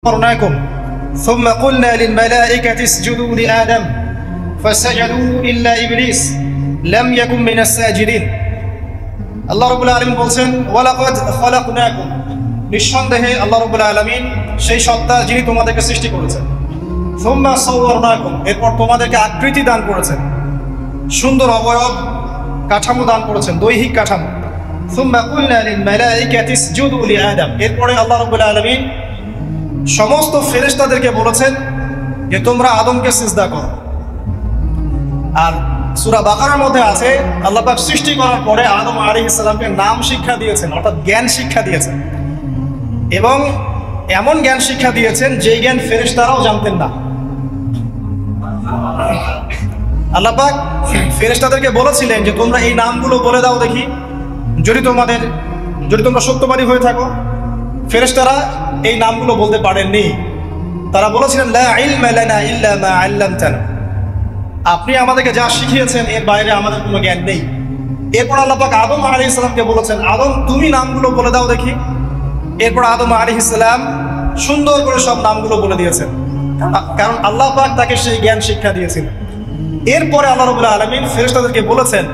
أمرناكم ثم قلنا للملائكة اسجدوا لآدم فسجدوا إلا إبليس لم يكن من الساجدين আল্লাহ রাব্বুল আলামিন বলছেন ওয়ালাকাদ খালাকনাকুম নিঃসন্দেহে আল্লাহ রাব্বুল আলামিন সেই সত্তা যিনি তোমাদেরকে সৃষ্টি করেছেন সুম্মা সাওয়ারনাকুম এরপর তোমাদেরকে আকৃতি দান করেছেন সুন্দর অবয়ব কাঠামো দান করেছেন দৈহিক কাঠামো সুম্মা কুলনা লিল মালাইকাতি ইসজুদু লিআদম এরপরে আল্লাহ রাব্বুল আলামিন সমস্ত ফেরেশতাদেরকে বলেছেন যে তোমরা আদমকে সিজদা করো। আর সূরা বাকারার মধ্যে আছে আল্লাহ পাক সৃষ্টি করার পরে আদম আলাইহিস সালামকে নাম শিক্ষা দিয়েছেন, অর্থাৎ জ্ঞান শিক্ষা দিয়েছেন, এবং এমন জ্ঞান শিক্ষা দিয়েছেন যে জ্ঞান ফেরেশতারাও জানতেন না। আল্লাহ পাক ফেরেশতাদেরকে বলেছিলেন যে তোমরা এই নামগুলো বলে দাও দেখি, যদি তোমরা সত্যবাদী হয়ে থাকো। ফেরেশতারা এই নামগুলো বলতে পারেননি। তারা বলেছিলেন লা ইলমা লানা ইল্লা মা আল্লামতানা, আপনি আমাদেরকে যা শিখিয়েছেন এর বাইরে আমাদের কোনো জ্ঞান নেই। এরপর আল্লাহ পাক আদম আলাইহিস সালামকে বলেছেন আদম তুমি নামগুলো বলে দাও দেখি। এরপর আদম আলাইহিস সালাম সুন্দর করে সব নামগুলো বলে দিয়েছেন, কারণ আল্লাহ পাক তাকে সেই জ্ঞান শিক্ষা দিয়েছিলেন। এরপরে আল্লাহ রাব্বুল আলামিন ফেরেশতাদেরকে বলেছেন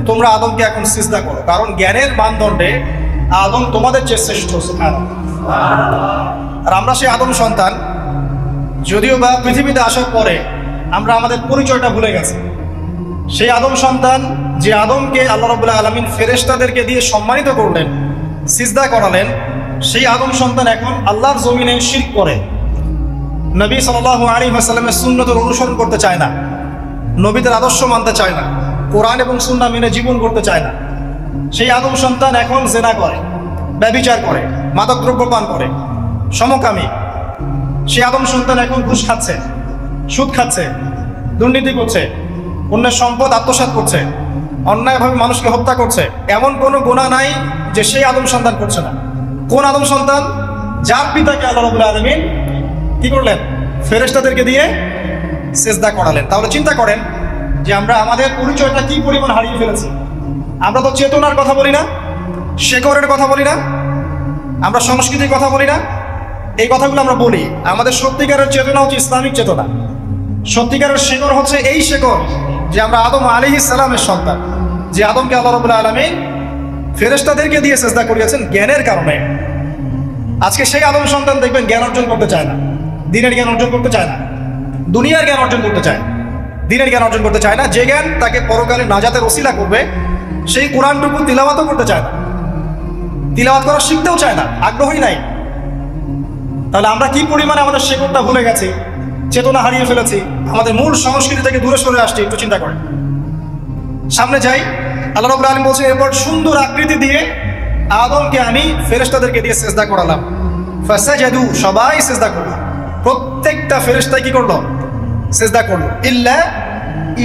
তোমরা আদমকে এখন সিজদা করো, কারণ জ্ঞানের মানদণ্ডে আদম তোমাদের চেয়ে শ্রেষ্ঠ। সুবহানাল্লাহ। আর আমরা সেই আদম সন্তান, যদিও বা পৃথিবীতে আসার পরে আমরা আমাদের পরিচয়টা ভুলে গেছি। সেই আদম সন্তান যে আদমকে আল্লাহ রাব্বুল আলামিন ফেরেশতাদেরকে দিয়ে সম্মানিত করলেন, সিজদা করালেন, সেই আদম সন্তান এখন আল্লাহর জমিনে শিরক করে, নবী সাল্লাল্লাহু আলাইহি ওয়াসাল্লামের সুন্নতের অনুসরণ করতে চায় না, নবীদের আদর্শ মানতে চায় না, কোরআন এবং সুন্নাহ মেনে জীবন করতে চায় না। সেই আদম সন্তান এখন জিনা করে, ব্যভিচার করে, মাদকদ্রব্য পান করে, সমকামী। সেই আদম সন্তান এখন ঘুষ খাচ্ছে, সুদ খাচ্ছে, দুর্নীতি করছে, অন্যের সম্পদ আত্মসাৎ করছে, অন্যায়ভাবে মানুষকে হত্যা করছে। এমন কোনো গুনাহ নাই যে সেই আদম সন্তান করছে না। কোন আদম সন্তান? যার পিতাকে আল্লাহ রাব্বুল আলামিন কি করলেন? ফেরেশতাদেরকে দিয়ে সিজদা করালেন। তাহলে চিন্তা করেন যে আমরা আমাদের পরিচয়টা কি পরিমাণ হারিয়ে ফেলেছি। আমরা তো চেতনার কথা বলি না, শেকড়ের কথা বলি না, আমরা সংস্কৃতির কথা বলি না। এই কথাগুলো আমরা বলি। আমাদের সত্যিকারের চেতনা হচ্ছে ইসলামিক চেতনা। সত্যিকারের শেকড় হচ্ছে এই শেকড় যে আমরা আদম আলাইহিস সালামের সন্তান, যে আদমকে আল্লাহ রাব্বুল আলামিন ফেরেশতাদেরকে দিয়ে সিজদা করিয়েছেন জ্ঞানের কারণে। আজকে সেই আদম সন্তান দেখবেন জ্ঞান অর্জন করতে চায় না, দিনের জ্ঞান অর্জন করতে চায় না, দুনিয়ার জ্ঞান অর্জন করতে চায়, দিনের জ্ঞান অর্জন করতে চায় না। যে জ্ঞান তাকে পরকালে নাজাতের ওসিলা করবে সেই কোরআনটুকু তিলাওয়াতও করতে চায় না, তিলাওয়াত করা শিখতেও চায় না, আগ্রহী নাই। তাহলে আমরা কি পরিমাণে আমাদের শেকড়টা ভুলে গেছি, চেতনা হারিয়ে ফেলেছি, আমাদের মূল সংস্কৃতি থেকে দূরে সরে আসছি। একটু চিন্তা করেন। সামনে যাই। আল্লাহ রাব্বুল আলামিন বলছেন এরপর সুন্দর আকৃতি দিয়ে আদমকে আমি ফেরেশতাদেরকে দিয়ে সিজদা করালাম। ফাসাজাদু, সবাই সিজদা করলো, প্রত্যেকটা ফেরেশতা কি করলো? সিজদা করলো, ইল্লা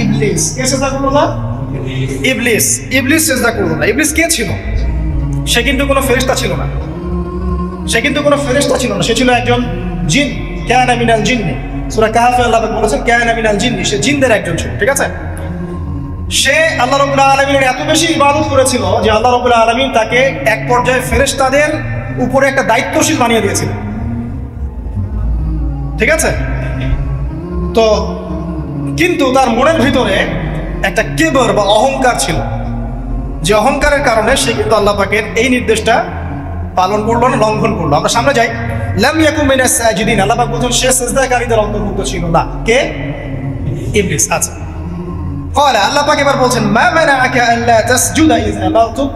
ইবলিস। কে সিজদা করলো না? ইবলিস। ইবলিস সিজদা করলো না। ইবলিস কে ছিল? সে কিন্তু কোনো ফেরেশতা ছিল না। সে ছিল একজন জিন। কানা মিনাল জিন্নি। সূরা কাহফে আল্লাহ বলেছেন কানা মিনাল জিন্নি, সে জিনদের একজন ছিল। ঠিক আছে? সে আল্লাহ রাব্বুল আলামিনের এত বেশি ইবাদত করেছিল যে আল্লাহ রাব্বুল আলামিন তাকে এক পর্যায়ে ফেরেশতাদের উপরে একটা দায়িত্বশীল বানিয়ে দিয়েছিলেন। ঠিক আছে? তো কিন্তু তার মনের ভিতরে একটা কিবর বা অহংকার ছিল, যে অহংকারের কারণে সে কিন্তু আল্লাহ পাকের এই নির্দেশটা পালন করলো না, লঙ্ঘন করলো। আমরা সামনে যাই। লাম ইয়াকুম মিনাস সাজিদিন, আল্লাহ পাক বলেন সে সিজদাকারীদের অন্তর্ভুক্ত ছিল না। কে? ইবলিস। আচ্ছা, ক্বালা, আল্লাহ পাক এবার বলছেন মা মানাআকা আল্লা তাসজুদা ইয আমারতুক।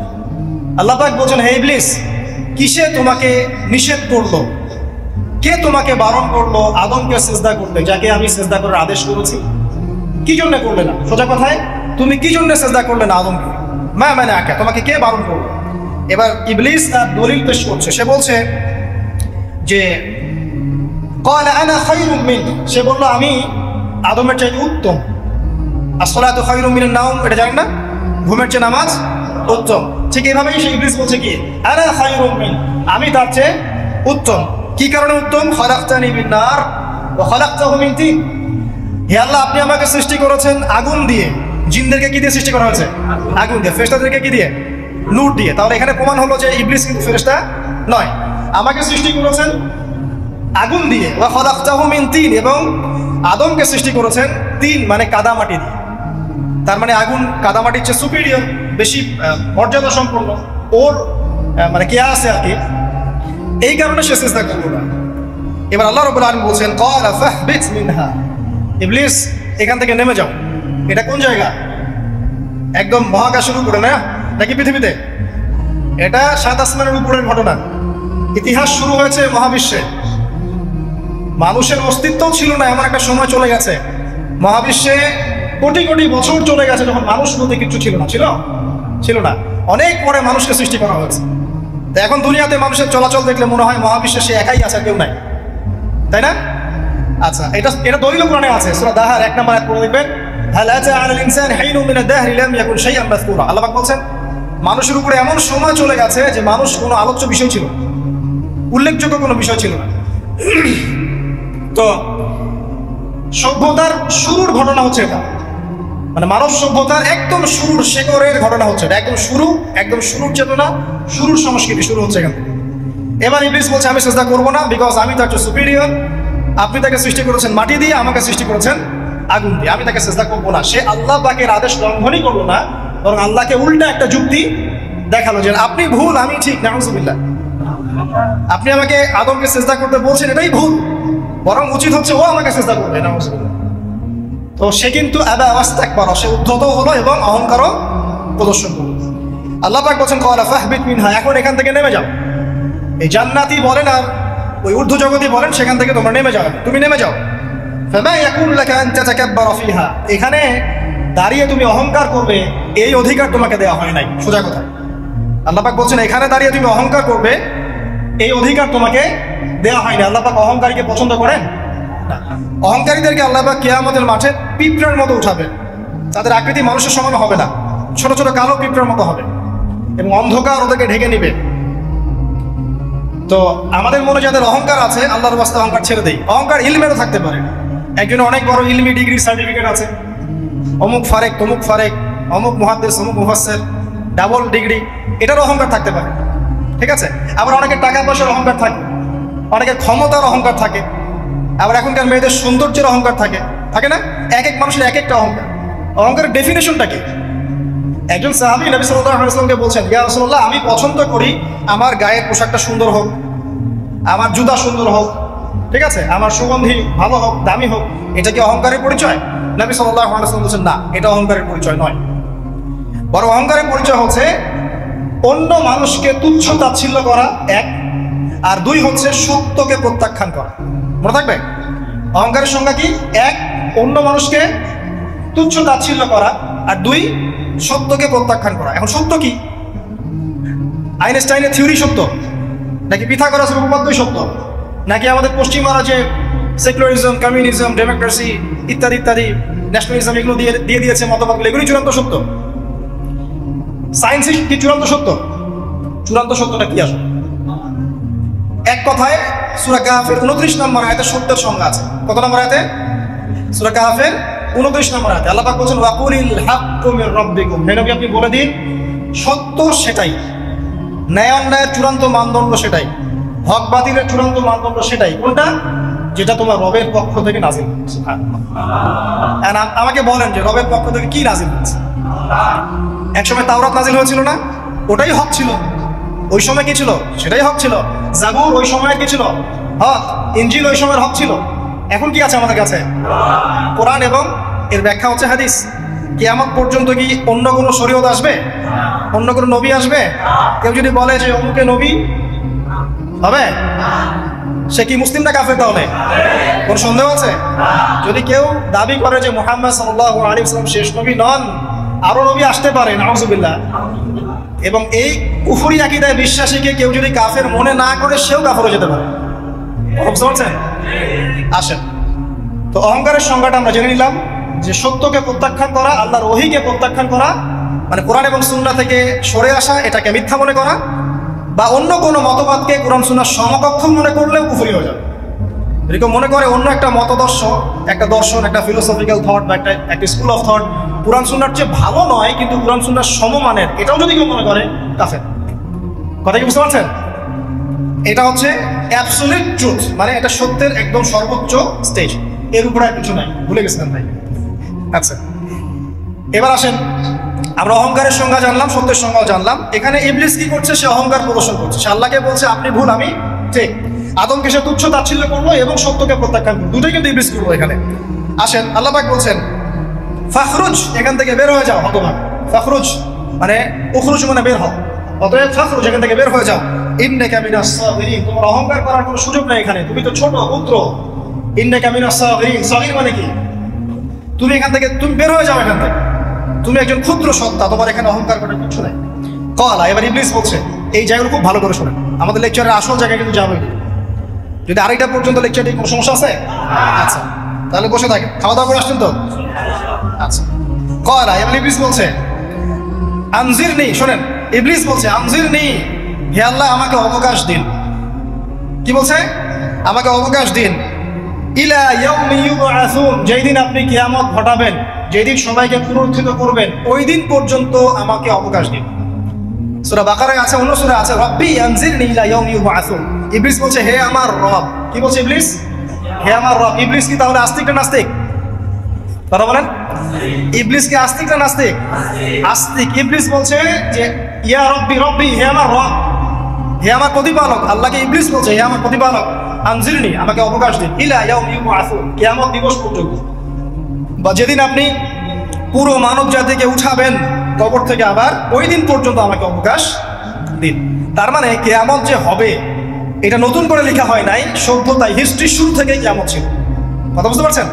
আল্লাহ পাক বলছেন হে ইবলিস, কিসে তোমাকে নিষেধ করলো, কে তোমাকে বারণ করলো আদমকে সিজদা করতে, যাকে আমি সিজদা করার আদেশ করেছি? কি জন্য করলে না? সোজা কথায় তুমি কি জন্য সিজদা করলে না আদমকে? মা মানাআকা, তোমাকে কে বারণ করলো? এবার ইবলিস তার দলিল পেশ করছে। সে বলছে যে ক্বালা আনা খায়রুম মিন, সে বলল আমি আদমের চাইতে উত্তম। আসসালাতু খায়রুম মিনান নাওম, এটা জানেন না? ঘুমের চেয়ে নামাজ উত্তম। ঠিক এইভাবেই সে ইবলিস বলছে কি আনা খায়রুম মিন, আমি তার চেয়ে উত্তম। কি কারণে উত্তম? খালাকতানি মিন নার ওয়া খালাকতাহু মিন তিন। হে আল্লাহ, আপনি আমাকে সৃষ্টি করেছেন আগুন দিয়ে। জিনদেরকে কি দিয়ে সৃষ্টি করা হয়েছে? আগুন দিয়ে। ফেরেশতাদেরকে কি দিয়ে? নূর দিয়ে। তাহলে এখানে প্রমাণ হলো যে ইবলিস কিন্তু ফেরেশতা নয়। আমাকে সৃষ্টি করেছেন আগুন দিয়ে, ওয়া খালাকতাহু মিন তিন, এবং আদমকে সৃষ্টি করেছেন তিন মানে কাদামাটি দিয়ে। তার মানে আগুন কাদামাটির চেয়ে সুপিরিয়র, বেশি মর্যাদা সম্পন্ন, ওর মানে কে আছে আর কি, এই কারণে সে সিজদা করল না। এবার আল্লাহ রাব্বুল আলামিন বলছেন ক্বালা ফাহবিত মিনহা, ইবলিস এখান থেকে নেমে যাও। এটা কোন জায়গা? একদম মহাকাশের উপরে না, নাকি পৃথিবীতে? এটা 7 আসমানের উপরের ঘটনা। ইতিহাস শুরু হয়েছে মহাবিশ্বে, মানুষের অস্তিত্ব ছিল না এমন একটা সময় চলে গেছে। মহাবিশ্বে কোটি কোটি বছর চলে গেছে যখন মানুষ বলতে কিছু ছিল না, ছিল না। অনেক পরে মানুষকে সৃষ্টি করা হয়েছে। তো এখন দুনিয়াতে মানুষের চলাচল দেখলে মনে হয় মহাবিশ্বে সে একাই আছে, কেউ নাই, তাই না? আচ্ছা, এটা দলিল কোরআনে আছে, সূরা দাহার 1 নম্বর আয়াত পড়ে দেখবেন, হাল আতা আলাল ইনসানি হাইনুম মিনাদ দাহরি লাম ইয়াকুন শাইআন মাযকুরা। আল্লাহ পাক বলছেন মানুষের উপরে এমন সময় চলে গেছে যে মানুষ কোনো আলোচ্য বিষয় ছিল, উল্লেখযোগ্য কোনো বিষয় ছিল না। তো সভ্যতার শুরুর ঘটনা হচ্ছে এটা, মানে মানব সভ্যতার একদম শুরুর শেকড়ের ঘটনা হচ্ছে এটা, একদম শুরুর চেতনা, শুরুর সংস্কৃতি শুরু হচ্ছে এখান থেকে। এবার ইবলিস বলছে আমি সিজদা করব না, বিকজ আমি তার চেয়ে সুপিরিয়র। আপনি তাকে সৃষ্টি করেছেন মাটি দিয়ে, আমাকে সৃষ্টি করেছেন আগুন দিয়ে, আমি তাকে সিজদা করব না। সে আল্লাহ পাকের আদেশ লঙ্ঘনই করলো না, বরং আল্লাহকে উল্টা একটা যুক্তি দেখালো যে আপনি ভুল, আমি ঠিক। নাউযুবিল্লাহ, আপনি আমাকে আদমকে সিজদা করতে বলছেন, এটাই ভুল, বরং উচিত হচ্ছে ও আমাকে সিজদা করবে। নাউযুবিল্লাহ। তো সে কিন্তু আবা ওয়াস্তাকবার, সে উদ্ধত হলো এবং অহংকারও প্রদর্শন করলো। আল্লাহ পাক বলেন ক্বালা ফাহবিত মিনহা, এখন এখান থেকে নেমে যাও। এই জান্নাতি বলেন আর ওই ঊর্ধ্ব জগতি বলেন, সেখান থেকে তোমরা নেমে যাও, তুমি নেমে যাও। ফামা ইয়াকুনু লাকা আন তাতাকাব্বারা ফিহা, এখানে দাঁড়িয়ে তুমি অহংকার করবে এই অধিকার তোমাকে দেওয়া হয় নাই। সোজা কথা, আল্লাহ পাক বলছেন এখানে দাঁড়িয়ে তুমি অহংকার করবে এই অধিকার তোমাকে দেওয়া হয় না। আল্লাহ পাক অহংকারীকে পছন্দ করেন না। অহংকারীদেরকে আল্লাহ পাক কিয়ামতের মাঠে পিঁপড়ার মতো উঠাবে, তাদের আকৃতি মানুষের সমান হবে না, ছোট ছোট কালো পিঁপড়ার মতো হবে, এবং অন্ধকার ওদেরকে ঢেকে নিবে। তো আমাদের মনে যাদের অহংকার আছে, আল্লাহর রাস্তা অহংকার ছেড়ে দেই। অহংকার ইলমেরও থাকতে পারে, একজনের অনেক বড় ইলমি ডিগ্রি সার্টিফিকেট আছে, অমুক ফারেক তমুক ফারেক, অমুক মুহাদ্দিস অমুক মুফাসসির, ডাবল ডিগ্রি, এটারও অহংকার থাকতে পারে, ঠিক আছে? আবার অনেকের টাকা পয়সার অহংকার থাকে, অনেকের ক্ষমতার অহংকার থাকে, আবার এখনকার মেয়েদের সৌন্দর্যের অহংকার থাকে না? এক এক মানুষের এক একটা অহংকার। অহংকারের ডেফিনেশনটা কি? একজন সাহাবী নবী সাল্লাল্লাহু আলাইহি ওয়াসাল্লামকে বলছেন, ইয়া রাসূলুল্লাহ, আমি পছন্দ করি আমার গায়ের পোশাকটা সুন্দর হোক, আমার জুতা সুন্দর হোক, ঠিক আছে, আমার সুগন্ধি ভালো হোক, দামি হোক, এটা কি অহংকারের পরিচয়? নবী সাল্লাল্লাহু আলাইহি ওয়াসাল্লাম বলছেন না, এটা অহংকারের পরিচয় নয়। বরং অহংকারের পরিচয় হচ্ছে অন্য মানুষকে তুচ্ছ তাচ্ছিল্য করা, এক, আর দুই হচ্ছে সত্যকে প্রত্যাখ্যান করা। মনে থাকবে অহংকারের সংজ্ঞা কি? এক, অন্য মানুষকে তুচ্ছ তাচ্ছিল্য করা, আর দুই, সত্যকে প্রত্যাখ্যান করা। এখন সত্য কি? আইনস্টাইনের থিওরি সত্য, নাকি পিথাগোরাসের উপপাদ্যই সত্য, নাকি আমাদের পশ্চিমারা যে সেকুলারিজম, কমিউনিজম, ডেমোক্রেসি ইত্যাদি ইত্যাদি, ন্যাশনালিজম এগুলো দিয়ে দিয়েছে মতবাদগুলো, এগুলি চূড়ান্ত সত্য? সায়েন্স কি চূড়ান্ত সত্য? চূড়ান্ত সত্যটা কি আসলে? এক কথায় সূরা কাহফের 29 নম্বর আয়াতে সত্যের সংজ্ঞা আছে। কত নম্বর আয়াতে? সূরা কাহফের 29 নম্বর আয়াতে আল্লাহ পাক বলেন ওয়াকুলিল হাক্কু মির রাব্বিকুম, হে নবী আপনি বলে দিন সত্য সেটাই, ন্যায় অন্যায়ের চূড়ান্ত মানদণ্ড সেটাই, হক বাতিলের চূড়ান্ত মানদণ্ড সেটাই। কোনটা? যেটা তোমার রবের পক্ষ থেকে নাজিল হচ্ছে। আমাকে বলেন যে রবের পক্ষ থেকে কি নাজিল হচ্ছে? একসময় তাওরাত নাজিল হয়েছিল না? ওটাই হক ছিল। ওই সময় কি ছিল? সেটাই হক ছিল। জাবুর ওই সময় কি ছিল? হক। ইনজিল ওই সময়ের হক ছিল। এখন কি আছে আমাদের কাছে? কোরআন, এবং এর ব্যাখ্যা হচ্ছে হাদিস। কিয়ামত পর্যন্ত কি অন্য কোনো শরীয়ত আসবে? অন্য কোনো নবী আসবে? কেউ যদি বলে যে অমুকে নবী হবে, সে কি মুসলিম না কাফের? তাহলে কোন সন্দেহ আছে? যদি কেউ দাবি করে যে মুহাম্মদ সাল্লাল্লাহু আলাইহি ওয়াসাল্লাম শেষ নবী নন, আরো নবী আসতে পারে, নাউযুবিল্লাহ, এবং এই কুফরি আকীদায় বিশ্বাসীকে কেউ যদি কাফের মনে না করে, সেও কাফের হয়ে যেতে পারে। বুঝতে পারছেন? আসেন, তো অহংকারের সংজ্ঞাটা আমরা জেনে নিলাম যে সত্যকে প্রত্যাখ্যান করা, আল্লাহর ওহীকে প্রত্যাখ্যান করা, মানে কোরআন এবং সুন্নাহ থেকে সরে আসা, এটাকে মিথ্যা মনে করা, বা অন্য কোনো মতবাদকে কোরআন সুন্নাহর সমকক্ষ মনে করলেও কুফরি হয়ে যাবে। এরকম মনে করে অন্য একটা মতদর্শ, একটা দর্শন, একটা ফিলোসফিক্যাল থট বা একটা স্কুল অফ থট কোরআন সুন্নাহর চেয়ে ভালো নয়, কিন্তু কোরআন সুন্নাহর সমমানের, এটাও যদি কেউ মনে করে কাফের। কথা কি বুঝতে পারছেন? এটা হচ্ছে অ্যাবসলিউট ট্রুথ, মানে এটা সত্যের একদম সর্বোচ্চ স্টেজ, এর উপরে আর কিছু নাই। ভুলে গেছিলাম ভাই। আচ্ছা, এবার আসেন, আমরা অহংকারের সংজ্ঞা জানলাম, সত্যের সংজ্ঞাও জানলাম। এখানে ইবলিস কি করছে? সে অহংকার প্রদর্শন করছে। সে আল্লাহকে বলছে আপনি ভুল, আমি ঠিক। আদমকে সে তুচ্ছ তাচ্ছিল্য করলো এবং সত্যকে প্রত্যাখ্যান করলো, দুটোই কিন্তু ইবলিস করলো এখানে। আসেন, আল্লাহ পাক বলছেন ফাখরুজ, এখান থেকে বের হয়ে যাও হতভাগ। ফাখরুজ মানে উখরুজ মানে বের হও, অতএব ফাখরুজ, এখান থেকে বের হয়ে যাও। ইন্নাকা মিনাস সাগিরিন, তোমার অহংকার করার কোনো সুযোগ নেই এখানে, তুমি তো ছোট পুত্র। ইন্নাকা মিনাস সাগিরিন, সাগীর মানে কি? তুমি এখান থেকে, তুমি বের হয়ে যাও এখান থেকে, তুমি একজন ক্ষুদ্র সত্তা, তোমার এখানে অহংকার করার কিছু নাই। কলা, এবার ইবলিস বলছে, এই জায়গাগুলো খুব ভালো করে শোনেন, আমাদের লেকচারের আসল জায়গায় কিন্তু যাবে। যদি আড়াইটা পর্যন্ত লেকচারটি কোনো সমস্যা আছে? আচ্ছা, তাহলে বসে থাকে, খাওয়া দাওয়া করে আসছেন তো? আচ্ছা, কলা, এবার ইবলিস বলছে আনজিরনি, শোনেন, ইবলিস বলছে আনজিরনি, হে আল্লাহ আমাকে অবকাশ দিন। কি বলছে? আমাকে অবকাশ দিন। ইলা ইয়াউমি ইউবআসুন, যেই দিন আপনি কিয়ামত ঘটাবেন, যেদিন সবাইকে পুনরুত্থিত করবেন, ওই দিন পর্যন্ত আমাকে অবকাশ দিন। সূরা বাকারায় আছে, অন্য সূরা আছে, রব্বি আনজিরনি ইলা ইয়াউমি ইউবআসুন। ইবলিস বলছে হে আমার রব। কি বলছে ইবলিস? হে আমার রব। ইবলিস কি তাহলে আস্তিক না নাস্তিক? কথা বলেন, ইবলিস কি আস্তিক না নাস্তিক? আস্তিক। ইবলিস বলছে যে ইয়া রব্বি, রব্বি হে আমার রব, হে আমার প্রতিপালক। আল্লাহকে ইবলিস বলছে হে আমার প্রতিপালক, আনজিরনি আমাকে অবকাশ দিন, ইলা ইয়াউমি ইউবআসুন, কিয়ামত দিবস পর্যন্ত, বা যেদিন আপনি পুরো মানব জাতিকে উঠাবেন কবর থেকে, আবার ওই দিন পর্যন্ত আমাকে অবকাশ দিন। তার মানে কিয়ামত যে হবে এটা নতুন করে লেখা হয় নাই, সভ্যতায় হিস্ট্রি শুরু থেকে কিয়ামত ছিল। কথা বুঝতে পারছেন?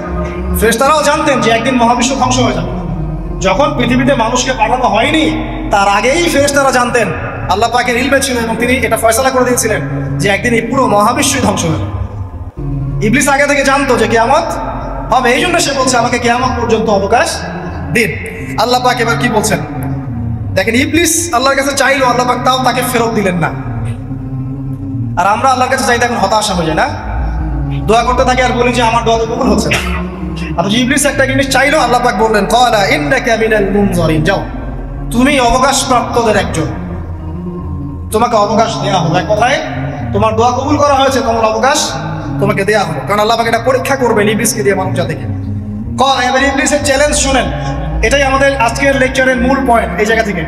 ফেরেশতারাও জানতেন যে একদিন মহাবিশ্ব ধ্বংস হয়ে যাবে। যখন পৃথিবীতে মানুষকে পাঠানো হয়নি তার আগেই ফেরেশতারা জানতেন, আল্লাহ পাকের ইলমে ছিল এবং তিনি এটা ফয়সালা করে দিয়েছিলেন যে একদিন এই পুরো মহাবিশ্বই ধ্বংস হবে। ইবলিস আগে থেকে জানতো যে কিয়ামত হবে, এই জন্য সে বলছে আমাকে কিয়ামত পর্যন্ত অবকাশ দিন। আল্লাহ পাক এবার কি বলছেন দেখেন, ইবলিস আল্লাহর কাছে চাইলো, আল্লাহ পাক তাও তাকে ফেরত দিলেন না। আর আমরা আল্লাহর কাছে চাইতে এখন হতাশা হয়ে যায় না, দোয়া করতে থাকি আর বলি যে আমার দোয়া তো কবুল হচ্ছে না। অথচ ইবলিস একটা জিনিস চাইলো, আল্লাহ পাক বললেন ক্বালা ইন্নাকা মিনাল মুনজারিন, যাও তুমি অবকাশপ্রাপ্তদের একজন, তোমাকে অবকাশ দেওয়া হবে। এক কথায় তোমার দোয়া কবুল করা হয়েছে, তোমার অবকাশ তোমাকে দেওয়া হবে, কারণ আল্লাহ পাক এটা পরীক্ষা করবেন ইবলিসকে দিয়ে, মানুষ জাতিকে। এবার ইবলিসের চ্যালেঞ্জ শুনেন, এটাই আমাদের আজকের লেকচারের মূল পয়েন্ট। এই জায়গা থেকে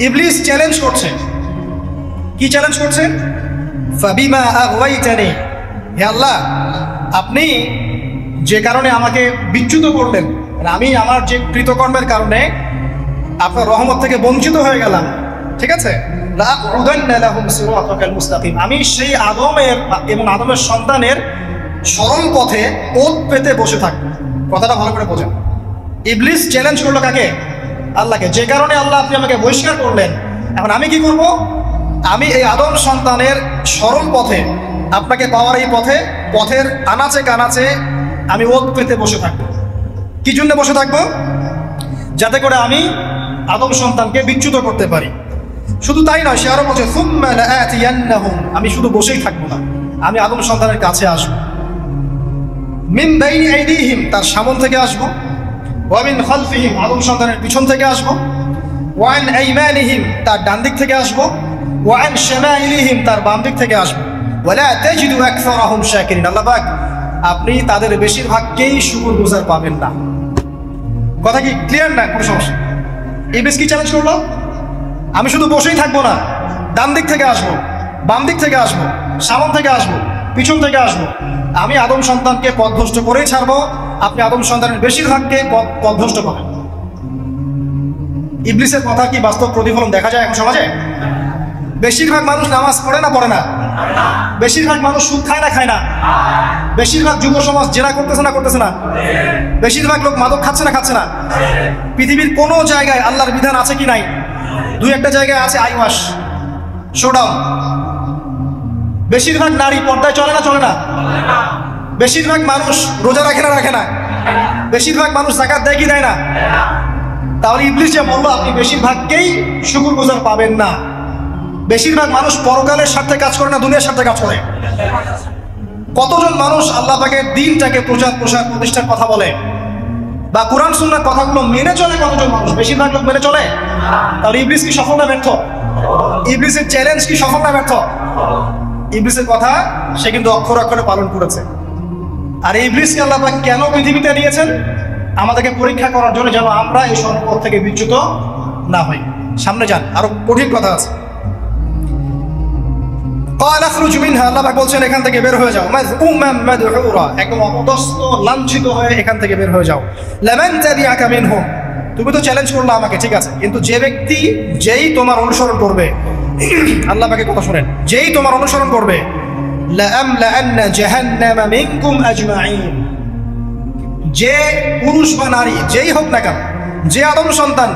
ইবলিস চ্যালেঞ্জ করছে। কি চ্যালেঞ্জ করছে? ফাবিমা আগওয়াইতানি, হে আল্লাহ আপনি যে কারণে আমাকে বিচ্যুত করলেন, আমি আমার যে কৃতকর্মের কারণে আপনার রহমত থেকে বঞ্চিত হয়ে গেলাম, ঠিক আছে, লাআকুদান্না লাহুম সিরাতাকাল মুস্তাকিম, আমি সেই আদমের এবং আদমের সন্তানের সরল পথে ওত পেতে বসে থাকবো। কথাটা ভালো করে বোঝেন। ইবলিস চ্যালেঞ্জ করলো কাকে? আল্লাহকে। যে কারণে আল্লাহ আপনি আমাকে বহিষ্কার করলেন, এখন আমি কি করব? আমি এই আদম সন্তানের সরল পথে, আপনাকে পাওয়ার এই পথে, পথের আনাচে কানাচে আমি ওত পেতে বসে থাকবো। কি জন্য বসে থাকবো? যাতে করে আমি আদম সন্তানকে বিচ্যুত করতে পারি। শুধু তাই নয়, সে আরো বলছে সুম্মা লাআতিয়ান্নাহুম, আমি শুধু বসেই থাকবো না, আমি আদম সন্তানের কাছে আসবো। মিন বাইনি আইদিহিম, তার সামনে থেকে আসবো, ওয়া মিন খালফিহিম, আদম সন্তানের পিছন থেকে আসবো, ওয়া আন আইমানিহিম, তার ডান দিক থেকে আসবো, ওয়া আন শামাইলিহিম, তার বাম দিক থেকে আসবো, ওয়ালা তাজিদু আকসারাহুম শাকিরিন, আল্লাহ পাক আপনি তাদের বেশিরভাগকেই শুকরগুজার পাবেন না। কথা কি ক্লিয়ার না? কোনো সমস্যা? ইবলিস কি চ্যালেঞ্জ করলো? আমি শুধু বসেই থাকবো না, ডান দিক থেকে আসবো, বাম দিক থেকে আসবো, সামনে থেকে আসবো, পিছন থেকে আসবো, আমি আদম সন্তানকে পথভ্রষ্ট করেই ছাড়বো, আপনি আদম সন্তানের বেশিরভাগকে পথভ্রষ্ট পাবেন। ইবলিসের কথা কি বাস্তব প্রতিফলন দেখা যায় এখন সমাজে? বেশিরভাগ মানুষ নামাজ পড়ে না পড়ে না? বেশিরভাগ মানুষ সুদ খায় না খায় না? বেশিরভাগ যুব সমাজ জেনা করতেছে না করতেছে না? বেশিরভাগ লোক মাদক খাচ্ছে না খাচ্ছে না? পৃথিবীর কোনো জায়গায় আল্লাহর বিধান আছে কি নাই? দুই একটা জায়গায় আছে আইওয়াশ, শোডাউন। বেশিরভাগ নারী পর্দায় চলে না চলে না? বেশিরভাগ মানুষ রোজা রাখে না রাখে না? বেশিরভাগ মানুষ যাকাত দেয় কি দেয় না? তাহলে ইবলিস যে বললো আপনি বেশিরভাগকেই শুকরগুজার পাবেন না। বেশিরভাগ মানুষ পরকালের স্বার্থে কাজ করে না, দুনিয়ার স্বার্থে কাজ করে। কতজন মানুষ আল্লাহ পাকের দ্বীনটাকে প্রচার প্রসার প্রতিষ্ঠার কথা বলে বা কোরআন সুন্নাহর কথাগুলো মেনে চলে? কতজন মানুষ? বেশিরভাগ লোক মেনে চলে। তাহলে ইবলিস কি সফল না ব্যর্থ? ইবলিসের চ্যালেঞ্জ কি সফল না ব্যর্থ? ইবলিসের কথা সে কিন্তু অক্ষর অক্ষরে পালন করেছে। আর ইবলিসকে আল্লাহ পাক কেন পৃথিবীতে নিয়েছেন? আমাদেরকে পরীক্ষা করার জন্য, যেন আমরা এই সর্বপথ থেকে বিচ্যুত না হই। সামনে যান, আরো কঠিন কথা আছে। আল্লাহ পাক বলছেন এখান থেকে বের হয়ে যাও, মাযউমান মাদহুরা, একদম অপদস্থ লাঞ্ছিত হয়ে এখান থেকে বের হয়ে যাও। লামান তাবিআকা মিনহুম, তুমি তো চ্যালেঞ্জ করলে আমাকে, ঠিক আছে, কিন্তু যে ব্যক্তি যেই তোমার অনুসরণ করবে, আল্লাহ পাকের কথা শুনেন, যেই তোমার অনুসরণ করবে, লাআমলাআন্না জাহান্নামা মিনকুম আজমাইন, যে পুরুষ বা নারী যেই হোক না কেন, যে আদম সন্তান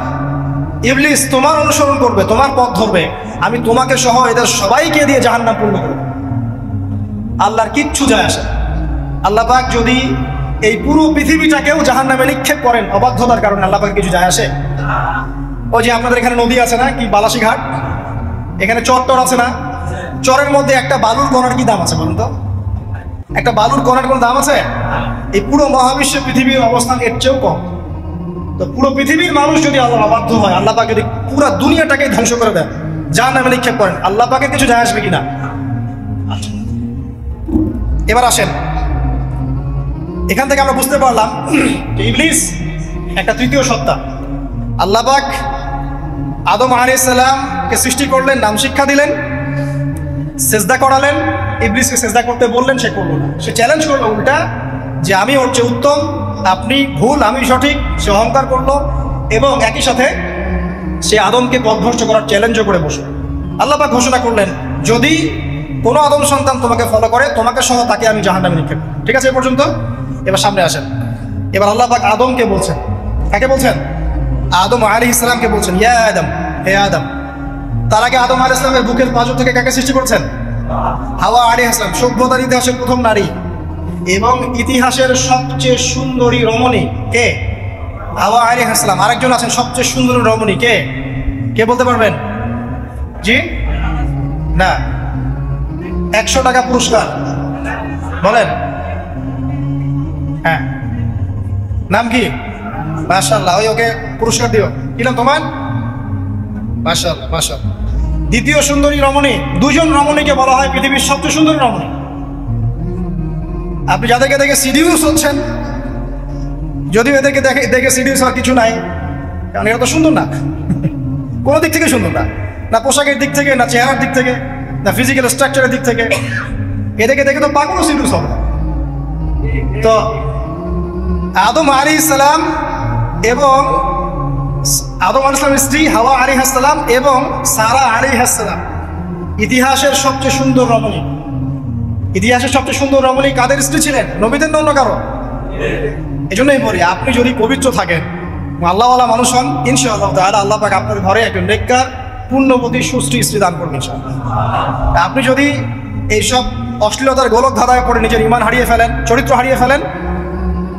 ইবলিস তোমার অনুসরণ করবে, তোমার পথ ধরবে, আমি তোমাকে সহ এদের সবাইকে দিয়ে জাহান্নাম পূর্ণ করব। আল্লাহর কিচ্ছু যায় আসে। আল্লাহ পাক যদি এই পুরো পৃথিবীটাকেও জাহান্নামে নিক্ষেপ করেন অবাধ্যতার কারণে, আল্লাহ পাক কিছু যায় আসে? ওই যে আপনাদের এখানে নদী আছে না, কি বালাসী ঘাট, এখানে চর আছে না, চরের মধ্যে একটা বালুর কণার কি দাম আছে বলুন তো? একটা বালুর কণার কোনো দাম আছে? এই পুরো মহাবিশ্বের পৃথিবীর অবস্থান এর চেয়েও কম। তো পুরো পৃথিবীর মানুষ যদি আল্লাহ অবাধ্য হয়, আল্লাহ পাক যদি পুরো দুনিয়াটাকে ধ্বংস করে দেন, জাহান্নামে নিক্ষেপ করেন, আল্লাহ পাকের কিছু যায় আসবে কিনা? এবার আসেন, এখান থেকে আমরা বুঝতে পারলাম যে ইবলিস একটা তৃতীয় সত্তা। আল্লাহ পাক আদম আলাইহিস সালামকে সৃষ্টি করলেন, নাম শিক্ষা দিলেন, সেজদা করালেন, ইবলিসকে সেজদা করতে বললেন, সে করলো না। সে চ্যালেঞ্জ করলো উল্টা, যে আমি ওর চেয়ে উত্তম, আপনি ভুল, আমি সঠিক। সে অহংকার করলো এবং একই সাথে সে আদমকে পথভ্রষ্ট করার চ্যালেঞ্জও করে বসল। আল্লাহ পাক ঘোষণা করলেন, যদি কোনো আদম সন্তান তোমাকে ফলো করে, তোমাকে সহ তাকে আমি জাহান্নামে নিক্ষেপ করব। ঠিক আছে এ পর্যন্ত? এবার সামনে আসেন। এবার আল্লাহ পাক আদমকে বলছেন, কাকে বলছেন? আদম আলাইহিস সালামকে বলছেন, ইয়া আদম, হে আদম। তার আগে আদম আলাইহিস সালামের বুকের পাঁজর থেকে কাকে সৃষ্টি করছেন? হাওয়া আলাইহিস সালাম, সভ্যতার ইতিহাসের প্রথম নারী এবং ইতিহাসের সবচেয়ে সুন্দরী রমণী কে? হাওয়া আলাইহিস সালাম। আরেকজন আছেন সবচেয়ে সুন্দরী রমণী, কে? কে বলতে পারবেন? জি না, 100 টাকা পুরস্কার বলেন। হ্যাঁ, নাম কি? মাশাআল্লাহ, ওই ওকে পুরস্কার দিও। কি নাম তোমার? মাশাআল্লাহ, মাশাআল্লাহ। দ্বিতীয় সুন্দরী রমণী, দুজন রমণীকে বলা হয় পৃথিবীর সবচেয়ে সুন্দরী রমণী। আপনি যাদেরকে দেখে সিডিউস হচ্ছেন, যদিও এদেরকে দেখে সিডিউস হওয়ার কিছু নাই, কারণ এরা তো সুন্দর না, কোনো দিক থেকে সুন্দর না, না পোশাকের দিক থেকে, না চেহারার দিক থেকে, না ফিজিক্যাল স্ট্রাকচারের দিক থেকে। এদেরকে দেখে তো পাগলও সিডিউস হবে। তো আদম আলাইহিস সালাম এবং আদম আলাইহিস সালামের স্ত্রী হাওয়া আলাইহিস সালাম এবং সারা আলাইহিস সালাম ইতিহাসের সবচেয়ে সুন্দর রমণী। ইতিহাসের সবচেয়ে সুন্দর রমণী কাদের স্ত্রী ছিলেন? নবীদের অন্য কারো? এজন্যই বলি, আপনি যদি পবিত্র থাকেন, আল্লাহওয়ালা মানুষ হন, ইনশাআল্লাহ তাআলা আল্লাহ পাক আপনার ঘরে একজন নেককার পুণ্যবতী সুশ্রী স্ত্রী দান করবেন ইনশাআল্লাহ। আপনি যদি এইসব অশ্লীলতার গোলক ধাঁধায় পড়ে নিজের ঈমান হারিয়ে ফেলেন, চরিত্র হারিয়ে ফেলেন,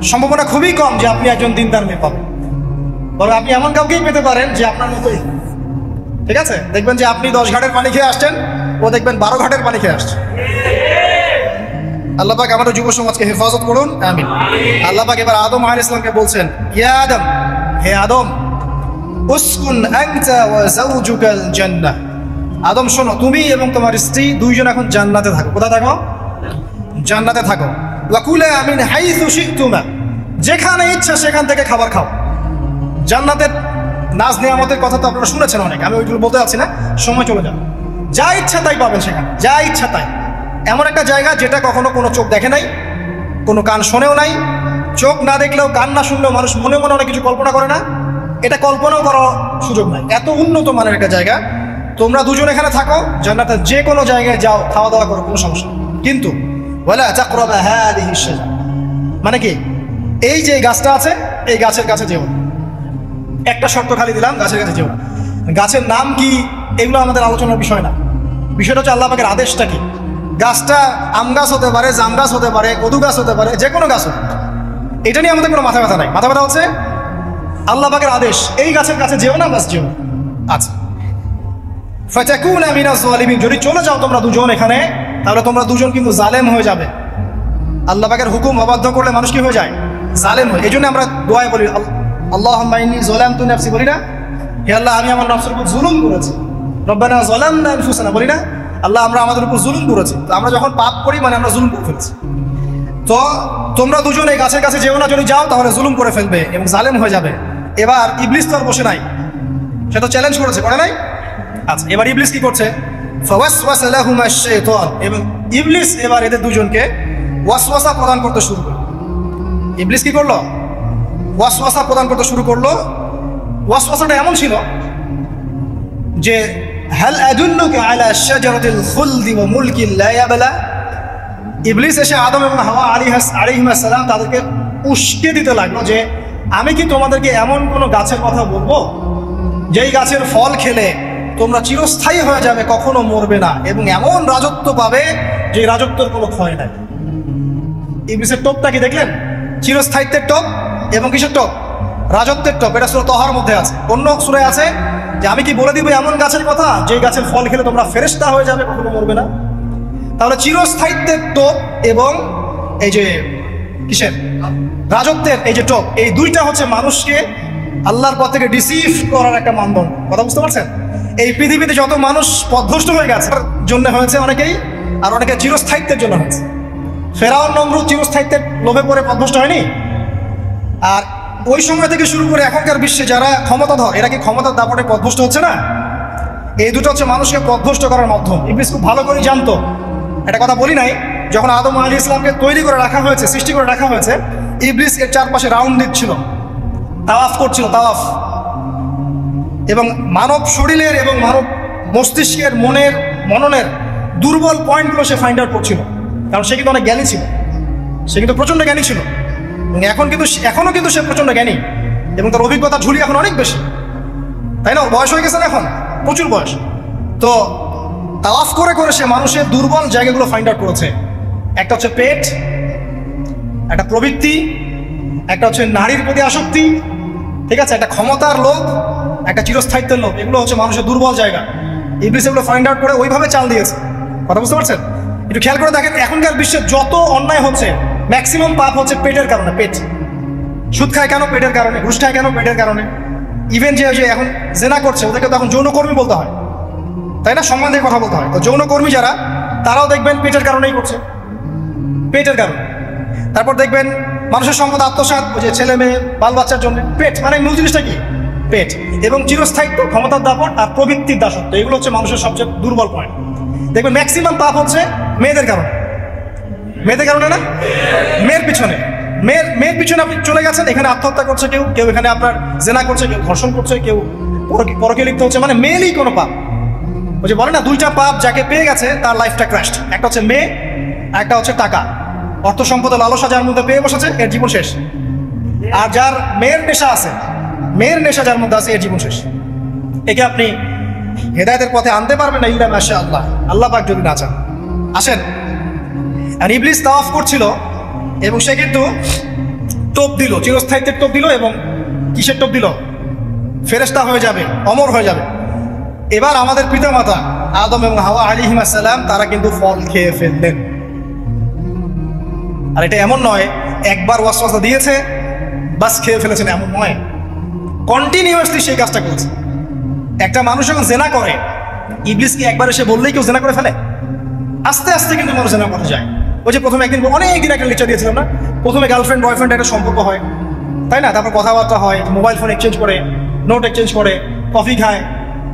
সম্ভাবনা খুবই কম যে আপনি একজন দিনদার মেয়ে পাবেন। বরং আপনি এমন কাউকেই পেতে পারেন যে আপনার মতোই, ঠিক আছে? দেখবেন যে আপনি 10 ঘাটের পানি খেয়ে আসছেন, ও দেখবেন 12 ঘাটের পানি খেয়ে আসছে। আল্লাহ পাক আমাদের যুব সমাজকে হেফাজত করুন, আমিন। আল্লাহ পাক এবার আদম আলাইহিস সালামকে বলছেন, ইয়া আদম, হে আদম, উসকুন আনতা ওয়া যাওজুকাল জান্নাহ। আদম শোনো, তুমি এবং তোমার স্ত্রী দুইজন এখন জান্নাতে থাকো। কোথায় থাকো? জান্নাতে থাকো। ওয়া কুলা মিন হাইসু শি'তুমা, যেখানে ইচ্ছা সেখান থেকে খাবার খাও। জান্নাতের নাজ নিয়ামতের কথা তো আপনারা শুনেছেন অনেক, আমি ওইগুলো বলতে যাচ্ছি না, সময় চলে যাবে। যা ইচ্ছা তাই পাবেন সেখানে, যা ইচ্ছা তাই। এমন একটা জায়গা যেটা কখনো কোনো চোখ দেখে নাই, কোনো কান শোনেও নাই। চোখ না দেখলেও, কান না শুনলেও মানুষ মনে মনে অনেক কিছু কল্পনা করে না, এটা কল্পনাও করার সুযোগ নাই। এত উন্নত মানের একটা জায়গা। তোমরা দুজন এখানে থাকো, জান্নাতের যে কোনো জায়গায় যাও, খাওয়া দাওয়া করো, কোনো সমস্যা নেই। কিন্তু ওয়ালা তাকরাবা হাযিহি শাজারা, মানে কি? এই যে গাছটা আছে, এই গাছের কাছে যেও। একটা শর্ত খালি দিলাম, গাছের কাছে যেও। গাছের নাম কি এগুলো আমাদের আলোচনার বিষয় না। বিষয়টা হচ্ছে আল্লাহ পাকের আদেশটা কি। গাছটা আম গাছ হতে পারে, জাম গাছ হতে পারে, কদু গাছ হতে পারে, যে কোনো গাছ হতে পারে। এটা নিয়ে আমাদের কোনো মাথা ব্যথা নাই। মাথা ব্যথা হচ্ছে আল্লাহ পাকের আদেশ, এই গাছের কাছে যেও না, বাস যেও। আচ্ছা, ফাতাকুনা মিনাজ জালিমিন, যদি চলে যাও তোমরা দুজন এখানে, তাহলে তোমরা দুজন কিন্তু জালেম হয়ে যাবে। আল্লাহ পাকের হুকুম অবাধ্য করলে মানুষ কি হয়ে যায়? জালেম হয়। এই জন্য আমরা দোয়ায় বলি, আল্লাহুম্মা ইন্নী যালামতু নাফসি, বলি না? হে আল্লাহ, আমি আমার নফসের উপর জুলুম করেছি। রব্বানা যালামনা আনফুসানা, বলি না? আল্লাহ আমরা আমাদের উপর জুলুম করেছি, তো আমরা যখন পাপ করি মানে আমরা জুলুম করে ফেলছি। তো তোমরা দুজন এই গাছের কাছে যেও না, যদি যাও তাহলে জুলুম করে ফেলবে এবং জালেম হয়ে যাবে। এবার ইবলিস তো আর বসে নাই, সে তো চ্যালেঞ্জ করেছে, করে নাই? আচ্ছা, এবার ইবলিস কি করছে? ফাওয়াসওয়াসা লাহুমা শাইতান, এবং ইবলিস এবার এদের দুজনকে ওয়াসওয়াসা প্রদান করতে শুরু করলো। ইবলিস কি করলো? ওয়াসওয়াসা প্রদান করতে শুরু করলো। ওয়াসওয়াসাটা এমন ছিল যে হাল আদুল্লুকা আলা শাজারাতিল খুলদি ওয়া মুলকিন লা ইয়াবলা। ইবলিস এসে আদম এবং হাওয়া আলাইহিস সালাম তাদেরকে উস্কে দিতে লাগলো যে আমি কি তোমাদেরকে এমন কোনো গাছের কথা বলবো যেই গাছের ফল খেলে তোমরা চিরস্থায়ী হয়ে যাবে, কখনো মরবে না, এবং এমন রাজত্ব পাবে যে রাজত্বের কোনো ক্ষয় নাই। ইবলিসের টোপটা কি দেখলেন? চিরস্থায়িত্বের টোপ এবং কিসের টোপ? রাজত্বের টোপ। এটা সূরা তহার মধ্যে আছে। অন্য সূরায় আছে যে আমি কি বলে দিব এমন গাছের কথা যে গাছের ফল খেলে তোমরা ফেরেশতা হয়ে যাবে, কখনো মরবে না। তাহলে চিরস্থায়িত্বের টোপ এবং এই যে কিসের রাজত্বের এই যে টোপ, এই দুইটা হচ্ছে মানুষকে আল্লাহর পথ থেকে ডিসিভ করার একটা মানদণ্ড। কথা বুঝতে পারছেন? এই পৃথিবীতে যত মানুষ পথভ্রষ্ট হয়ে গেছে জন্য হয়েছে অনেকেই, আর অনেকে চিরস্থায়িত্বের জন্য হয়েছে। ফেরাউন নমরুদ চিরস্থায়িত্বের লোভে পড়ে পথভ্রষ্ট হয়নি? আর ওই সময় থেকে শুরু করে এখনকার বিশ্বে যারা ক্ষমতাধর, এরা কি ক্ষমতার দাপটে পথভ্রষ্ট হচ্ছে না? এই দুটো হচ্ছে মানুষকে পথভ্রষ্ট করার মাধ্যম। ইবলিস খুব ভালো করে জানতো। একটা কথা বলি নাই, যখন আদম আলাইহিস সালামকে তৈরি করে রাখা হয়েছে, সৃষ্টি করে রাখা হয়েছে, ইবলিস এর চারপাশে রাউন্ড দিচ্ছিল, তাওয়াফ করছিল, তাওয়াফ। এবং মানব শরীরের এবং মানব মস্তিষ্কের মননের দুর্বল পয়েন্টগুলো সে ফাইন্ড আউট করছিল, কারণ সে কিন্তু অনেক জ্ঞানী ছিল, সে কিন্তু প্রচণ্ড জ্ঞানী ছিল, এবং এখনও কিন্তু সে প্রচণ্ড জ্ঞানী, এবং তার অভিজ্ঞতা ঝুলি এখন অনেক বেশি, তাই না? বয়স হয়ে গেছে না, এখন প্রচুর বয়স। তো তাওয়াফ করে করে সে মানুষের দুর্বল জায়গাগুলো ফাইন্ড আউট করেছে। একটা হচ্ছে পেট, একটা প্রবৃত্তি, একটা হচ্ছে নারীর প্রতি আসক্তি, ঠিক আছে, একটা ক্ষমতার লোভ, একটা চিরস্থায়িত্বের লোভ। এগুলো হচ্ছে মানুষের দুর্বল জায়গা। ইবলিস এগুলো ফাইন্ড আউট করে ওইভাবে চাল দিয়েছে। কথা বুঝতে পারছেন? একটু খেয়াল করে দেখেন, এখনকার বিশ্বে যত অন্যায় হচ্ছে ম্যাক্সিমাম পাপ হচ্ছে পেটের কারণে। পেট। সুদ খায় কেন? পেটের কারণে। ঘুষ খায় কেন? পেটের কারণে। ইভেন যে এখন জেনা করছে ওদেরকে তো এখন যৌনকর্মী বলতে হয়, তাই না? সম্মান দিয়ে কথা বলতে হয়। তো যৌনকর্মী যারা, তারাও দেখবেন পেটের কারণেই করছে, পেটের কারণে। তারপর দেখবেন মানুষের সম্পদ আত্মসাৎ, ওই যে ছেলে মেয়ে বাল বাচ্চার জন্য। পেট মানে মূল জিনিসটা কি? পেট। এবং চিরস্থায়িত্ব, ক্ষমতার দাপট আর প্রবৃত্তির দাসত্ব, এগুলো হচ্ছে মানুষের সবচেয়ে দুর্বল পয়েন্ট। দেখবেন ম্যাক্সিমাম পাপ হচ্ছে মেয়েদের কারণে। মেয়েদের কারণে না? মেয়ের পিছনে। মেয়ের পিছনে আপনি চলে গেছেন, এখানে আত্মহত্যা করছে কেউ, কেউ এখানে আপনার জেনা করছে, কেউ ধর্ষণ করছে, কেউ পরকে লিপ্ত হচ্ছে, মানে মেয়েরই কোনো পাপ। ওই যে বলে না, দুইটা পাপ যাকে পেয়ে গেছে তার লাইফটা ক্র্যাশড। একটা হচ্ছে মেয়ে, একটা হচ্ছে টাকা। অর্থ সম্পদের লালসা যার মধ্যে পেয়ে বসেছে, এর জীবন শেষ। আর যার মেয়ের নেশা আছে, মেয়ের নেশা যার মধ্যে আছে, এর জীবন শেষ। একে আপনি হেদায়েতের পথে আনতে পারবেন না ইল্লা মাশাআল্লাহ, আল্লাহ পাক যদি না চান। আসেন, আর ইবলিস তাওয়াফ করছিল এবং সে কিন্তু টোপ দিল, চিরস্থায়িত্বের টোপ দিল, এবং কিসের টোপ দিল? ফেরেশতা হয়ে যাবে, অমর হয়ে যাবে। এবার আমাদের পিতামাতা আদম এবং হাওয়া আলাইহিস সালাম তারা কিন্তু ফল খেয়ে ফেললেন। আর এটা এমন নয় একবার ওয়াসওয়াসা দিয়েছে বাস খেয়ে ফেলেছেন, এমন নয়। কন্টিনিউয়াসলি সেই কাজটা করেছে। একটা মানুষ যখন জেনা করে, ইবলিস কি একবার এসে বললেই কেউ জেনা করে ফেলে? আস্তে আস্তে কিন্তু মানুষ জেনা করতে যায়। ওই যে প্রথমে একদিন, অনেকদিন একটা লেকচার দিয়েছিলাম না, প্রথমে গার্লফ্রেন্ড বয়ফ্রেন্ড একটা সম্পর্ক হয়, তাই না? তারপর কথাবার্তা হয়, মোবাইল ফোন এক্সচেঞ্জ করে, নোট এক্সচেঞ্জ করে, কফি খায়,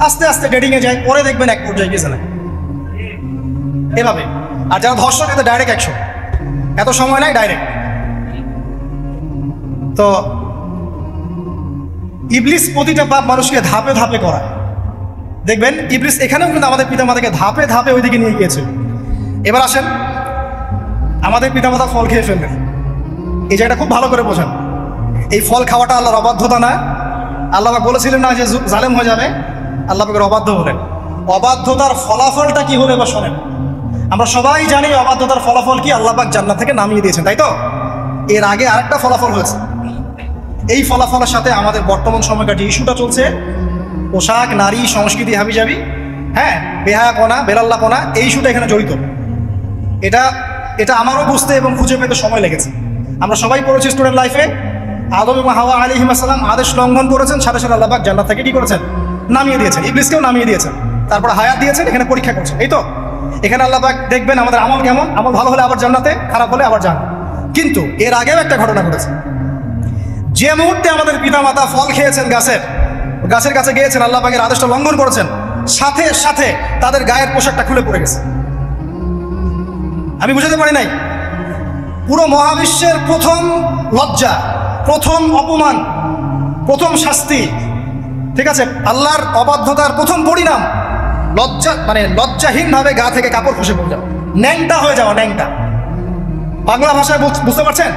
আস্তে আস্তে ডেটিংয়ে যায়, পরে দেখবেন এক পর্যায়ে গিয়েছে না, এভাবে। আর যারা ধর্ষণ, এতে ডাইরেক্ট অ্যাকশন, এত সময় নাই, ডাইরেক্ট। তো ইবলিস প্রতিটা পাপ মানুষকে ধাপে ধাপে করায়। দেখবেন ইবলিস এখানেও কিন্তু আমাদের পিতামাতাকে ধাপে ধাপে ওইদিকে নিয়ে গিয়েছে। এবার আসেন, আমাদের পিতামাতা ফল খেয়ে ফেললেন, এই জায়গাটা খুব ভালো করে বোঝেন। এই ফল খাওয়াটা আল্লাহর অবাধ্যতা না? আল্লাহ বলেছিলেন না যে জালেম হয়ে যাবে? আল্লাহ পাকের অবাধ্য হলেন। অবাধ্যতার ফলাফলটা কি হলো এবার শোনেন। আমরা সবাই জানি অবাধ্যতার ফলাফল কি, আল্লাহ পাক জান্নাত থেকে নামিয়ে দিয়েছেন, তাই তো? এর আগে আরেকটা ফলাফল হয়েছে। এই ফলাফলের সাথে আমাদের বর্তমান সময়কার যে ইস্যুটা চলছে, পোশাক, নারী, সংস্কৃতি, হাবিজাবি, হ্যাঁ, বেহায়াপনা, বেলাল্লাপনা, এই ইস্যুটা এখানে জড়িত। এটা আমারও বুঝতে এবং খুঁজে পেতে সময় লেগেছে। আমরা সবাই পড়েছি স্টুডেন্ট লাইফে, আদম এবং হাওয়া আলাইহিস সালাম আদেশ লঙ্ঘন করেছেন, সাথে সাথে আল্লাহ পাক জান্নাত থেকে কি করেছেন? নামিয়ে দিয়েছেন। ইবলিসকেও নামিয়ে দিয়েছেন, তারপর হায়াত দিয়েছেন, এখানে পরীক্ষা করছেন, এই তো? এখানে আল্লাহ পাক দেখবেন আমাদের আমল কেমন, আমল ভালো হলে আবার জান্নাতে, খারাপ হলে আবার জান্নাত। কিন্তু এর আগেও একটা ঘটনা ঘটেছে। যে মুহূর্তে আমাদের পিতামাতা ফল খেয়েছেন গাছের কাছে গিয়েছেন, আল্লাহ পাকের আদেশটা লঙ্ঘন করেছেন, সাথে সাথে তাদের গায়ের পোশাকটা খুলে পড়ে গেছে। আমি বুঝাতে পারি নাই, পুরো মহাবিশ্বের প্রথম লজ্জা, প্রথম অপমান, প্রথম শাস্তি, ঠিক আছে, আল্লাহর অবাধ্যতার প্রথম পরিণাম লজ্জাহীনভাবে গা থেকে কাপড় খসে পড়ে যাওয়া, ন্যাংটা হয়ে যাওয়া। ন্যাংটা বাংলা ভাষায় বুঝতে পারছেন?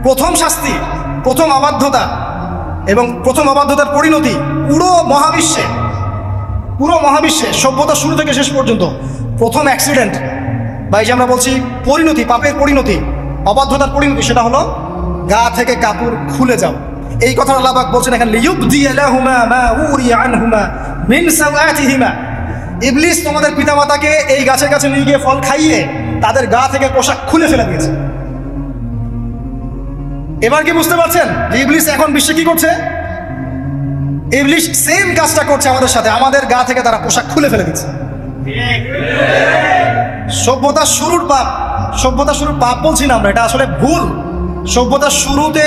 প্রথম শাস্তি, প্রথম অবাধ্যতা এবং প্রথম অবাধ্যতার পরিণতি পুরো মহাবিশ্বে সভ্যতা শুরু থেকে শেষ পর্যন্ত প্রথম অ্যাক্সিডেন্ট বা এই যে আমরা বলছি পরিণতি, পাপের পরিণতি, অবাধ্যতার পরিণতি, সেটা হলো গা থেকে কাপড় খুলে যাও। এই কথা আল্লাহ পাক বলছেন এখানে, লিয়ুবদিয়া লাহুমা মা উরিয়া আনহুমা মিন সাওআতিহিমা। ইবলিস তোমাদের পিতামাতাকে এই গাছের কাছে নিয়ে গিয়ে ফল খাইয়ে তাদের গা থেকে পোশাক খুলে ফেলে দিয়েছে। এবার কি বুঝতে পারছেন যে ইবলিস এখন বিশ্বে কি করছে? ইবলিস সেম কাজটা করছে আমাদের সাথে, আমাদের গা থেকে তারা পোশাক খুলে ফেলে দিচ্ছে। সভ্যতার শুরুর পাপ বলছি না আমরা, এটা আসলে ভুল। সভ্যতার শুরুতে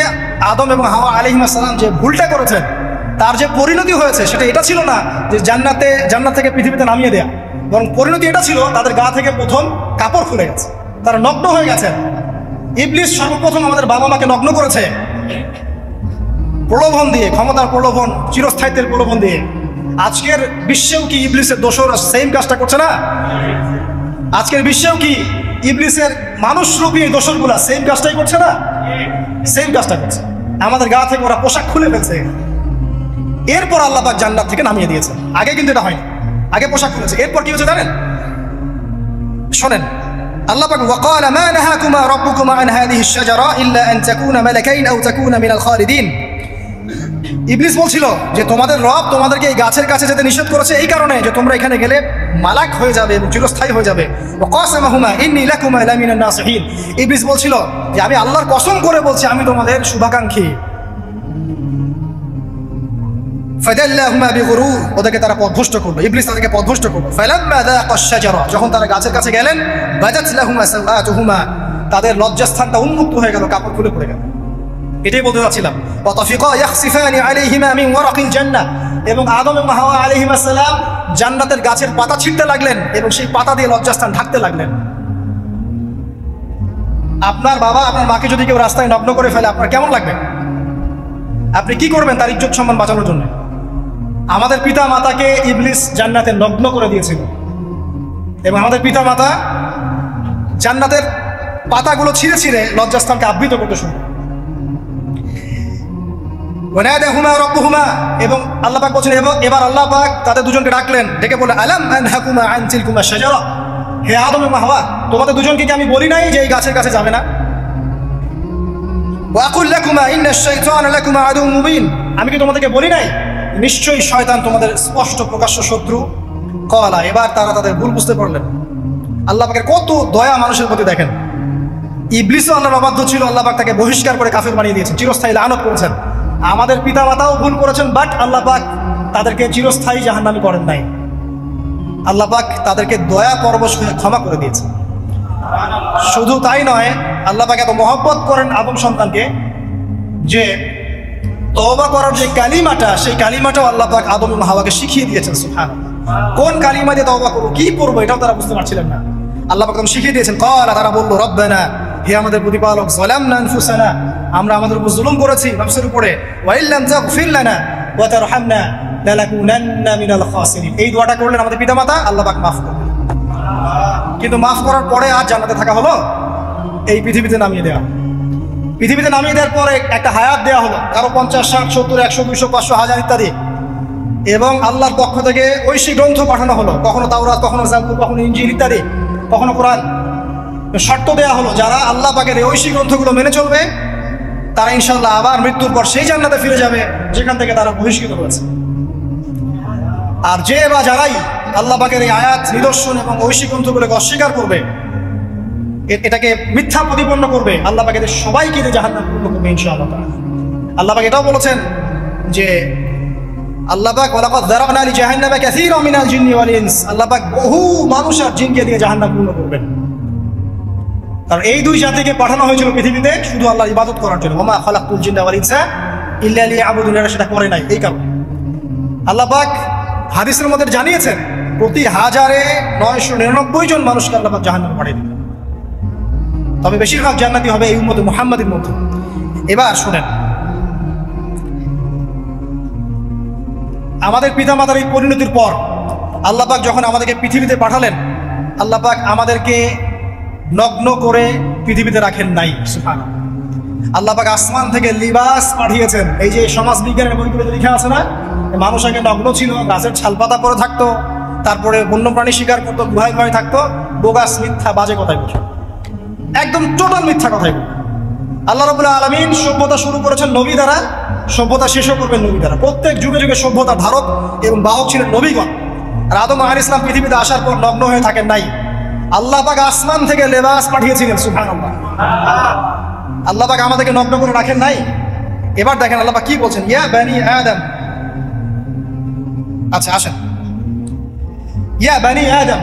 আদম এবং হাওয়া আলাইহিস সালাম যে ভুলটা করেছেন, তার যে পরিণতি হয়েছে সেটা এটা ছিল না যে জান্নাত থেকে পৃথিবীতে নামিয়ে দেয়া, বরং পরিণতি এটা ছিল তাদের গা থেকে প্রথম কাপড় খুলে গেছে, তারা নগ্ন হয়ে গেছেন। ইবলিস সর্বপ্রথম আমাদের বাবা মাকে নগ্ন করেছে প্রলোভন দিয়ে, ক্ষমতার প্রলোভন, চিরস্থায়িত্বের প্রলোভন দিয়ে। আজকের বিশ্বেও কি ইবলিসের দোসররা সেম কাজটা করছে না? আজকের বিশ্বেও কি ইবলিসের মানুষরূপী দোসরগুলা সেম কাজটাই করছে না? সেম কাজটা করছে, আমাদের গা থেকে ওরা পোশাক খুলে ফেলছে। এরপর আল্লাহ পাক জান্নাত থেকে নামিয়ে দিয়েছে। আগে কিন্তু এটা হয়নি, আগে পোশাক খুলেছে। এরপর কি হচ্ছে জানেন? শোনেন, আল্লাহ পাক ওয়াকাল মা নাহাকুমা রাব্বুকুমা আন হাযিহি আশ-শাজারা ইল্লা আন তাকুনা মালাকাইন আও তাকুনা মিনাল খালিদিন। ইবলিস বলছিল যে তোমাদের রব তোমাদেরকে এই গাছের কাছে যেতে নিষেধ করেছে এই কারণে যে তোমরা এখানে গেলে মালাক হয়ে যাবে এবং চিরস্থায়ী হয়ে যাবে। ওয়াকাসামাহুমা ইন্নী লাকুমা লামিনান নাসিহিন। ইবলিস বলছিল যে আমি আল্লাহর কসম করে বলছি আমি তোমাদের শুভাকাঙ্ক্ষী। ফাদাল্লাহুমা বিগুরুর, ওদেরকে তারা পথভ্রষ্ট করবে, ইবলিস তাদেরকে পথভ্রষ্ট করবে। ফালাম্মা যাকা আশ-শাজারা, যখন তারা গাছের কাছে গেলেন, বাজাত লাহুমা সাওআতুহুমা, তাদের লজ্জাস্থানটা উন্মুক্ত হয়ে গেল, কাপড় খুলে পড়ে গেল। এটাই বলতে চাচ্ছিলাম। ওয়াতাফিকা ইয়াখসিফানি আলাইহিমা মিন ওয়ারাকিল জান্নাহ, এবং আদম এবং হাওয়া আলাইহিস সালাম জান্নাতের গাছের পাতা ছিঁড়তে লাগলেন এবং সেই পাতা দিয়ে লজ্জাস্থান ঢাকতে লাগলেন। আপনার বাবা আপনার মাকে যদি কেউ রাস্তায় নগ্ন করে ফেলে আপনার কেমন লাগবে? আপনি কি করবেন তার ইজ্জত সম্মান বাঁচানোর জন্য? আমাদের পিতা মাতাকে ইবলিস জান্নাতে নগ্ন করে দিয়েছিল এবং আমাদের পিতা মাতা জান্নাতের পাতাগুলো ছিঁড়ে ছিঁড়ে লজ্জাস্থানকে আবৃত করতে শুরু। ওয়ানাদাহুমা রাব্বুহুমা, এবং আল্লাহ পাক বলছেন এবার আল্লাহ পাক তাদের দুজনকে ডাকলেন, ডেকে বলে আলাম আনহাকুমা আন তিলকুমা শাজারা, হে আদম এবং হাওয়া তোমাদের দুজনকে কি আমি বলি নাই যে এই গাছের কাছে যাবে না? ওয়া আকুল লাকুমা ইন্নাশ শাইতানা লাকুমা আদুউম মুবিন, আমি কি তোমাদেরকে বলি নাই নিশ্চয়ই শয়তান তোমাদের স্পষ্ট প্রকাশ্য শত্রু? ক্বালা, এবার তারা তাদের ভুল বুঝতে পারলেন। আল্লাহ পাকের কত দয়া মানুষের প্রতি দেখেন। ইবলিসও আল্লাহর অবাধ্য ছিল, আল্লাহ পাক তাকে বহিষ্কার করে কাফের বানিয়ে দিয়েছেন, চিরস্থায়ী লানত করেছেন। আমাদের পিতা মাতাও ভুল করেছেন, বাট আল্লাহ পাক তাদেরকে চিরস্থায়ী জাহান্নামী করেন নাই। আল্লাহ পাক তাদেরকে দয়া পরবশ হয়ে ক্ষমা করে দিয়েছেন। শুধু তাই নয়, আল্লাহ পাক এত মহব্বত করেন আদম সন্তানকে যে তওবা করার যে কালিমাটা, সেই কালিমাটাও আল্লাহ পাক আদম এবং হাওয়াকে শিখিয়ে দিয়েছেন। সুবহানাল্লাহ, কোন কালিমা দিয়ে তওবা করব, কি পড়বো, এটাও তারা বুঝতে পারছিলেন না। আল্লাহ পাক শিখিয়ে দিয়েছেন। ক্বালা, তারা বলল রব্বানা, হে আমাদের প্রতিপালক, যালামনা আনফুসানা, আমরা আমাদের উপর জুলুম করেছি নফসের উপরে, ওয়া ইল্লাম তাগফির লানা ওয়া তারহামনা লানাকুনান্না মিনাল খাসিরিন। এই দোয়াটা করলেন আমাদের পিতামাতা, আল্লাহ পাক মাফ করলেন। কিন্তু মাফ করার পরে আর জান্নাতে থাকা হলো? এই পৃথিবীতে নামিয়ে দেওয়া। পৃথিবীতে নামিয়ে দেওয়ার পরে একটা হায়াত দেওয়া হলো, কারো 50, 60, 70, 100, 200, 500, 1000 ইত্যাদি। এবং আল্লাহর পক্ষ থেকে ঐশী গ্রন্থ পাঠানো হলো, কখনো তাওরাত, কখনো জাবুর, কখনো ইনজিল ইত্যাদি, কখনো কোরআন। শর্ত দেওয়া হলো যারা আল্লাহ পাকের এই ঐশী গ্রন্থগুলো মেনে চলবে তারা ইনশাআল্লাহ আবার মৃত্যুর পর সেই জান্নাতে ফিরে যাবে যেখান থেকে তারা বহিষ্কৃত হয়েছে। আর যে বা যারাই আল্লাহ পাকের এই আয়াত, নিদর্শন এবং ঐশী গ্রন্থগুলোকে অস্বীকার করবে, এটাকে মিথ্যা প্রতিপন্ন করবে, আল্লাহ পাক এদের সবাইকে জাহান্নামে পূর্ণ করবে ইনশাআল্লাহ। আল্লাহ পাক এটাও বলেছেন যে আল্লাহ পাক ওয়ালাকাদ যারানা লিজাহান্নামা কাসীরাম মিনাল জিন্নি ওয়াল ইনস, আল্লাহ পাক বহু মানুষ আর জিনকে দিয়ে জাহান্নাম পূর্ণ করবেন। কারণ এই দুই জাতিকে পাঠানো হয়েছিল পৃথিবীতে শুধু আল্লাহর ইবাদত করার জন্য। ওয়া মা খালাকতুল জিন্না ওয়াল ইনসা ইল্লা লিয়াবুদুন, এরা সেটা করে নাই। এই কারণে আল্লাহ পাক হাদিসের মধ্যে জানিয়েছেন প্রতি 1099 জন মানুষকে আল্লাহ পাক জাহান্নামে পাঠিয়ে দিবেন, তবে বেশিরভাগ জান্নাতি হবে এই উম্মতে মুহাম্মাদের মধ্যে। এবার শুনেন, আমাদের পিতামাতার এই পরিণতির পর আল্লাহ পাক যখন আমাদেরকে পৃথিবীতে পাঠালেন, আল্লাহ পাক আমাদেরকে নগ্ন করে পৃথিবীতে রাখেন নাই। সুবহানাল্লাহ। আল্লাহ পাক আসমান থেকে লিবাস পাঠিয়েছেন। এই যে সমাজ বিজ্ঞানের বইগুলোতে লেখা আছে না, মানুষ আগে নগ্ন ছিল, গাছের ছালপাতা পরে থাকতো, তারপরে বন্যপ্রাণী শিকার করতো, গুহায় গুহায় থাকতো। বোগাস, মিথ্যা, বাজে কথাই বলছে, একদম টোটাল মিথ্যা কথাই বলছে। আল্লাহ রাব্বুল আলামিন সভ্যতা শুরু করেছেন নবী দ্বারা, সভ্যতা শেষও করবেন নবী দ্বারা। প্রত্যেক যুগে যুগে সভ্যতার ধারক এবং বাহক ছিলেন নবীগণ। আর আদম আলাইহিস সালাম পৃথিবীতে আসার পর নগ্ন হয়ে থাকেন নাই। আল্লাহ পাক আসমান থেকে লেবাস পাঠিয়েছিলেন। সুবহানাল্লাহ। আল্লাহ পাক আমাদেরকে নগ্ন করে রাখেন নাই। এবার দেখেন আল্লাহ পাক কি বলছেন, ইয়া বানি আদম। আচ্ছা আসেন, ইয়া বানি আদম,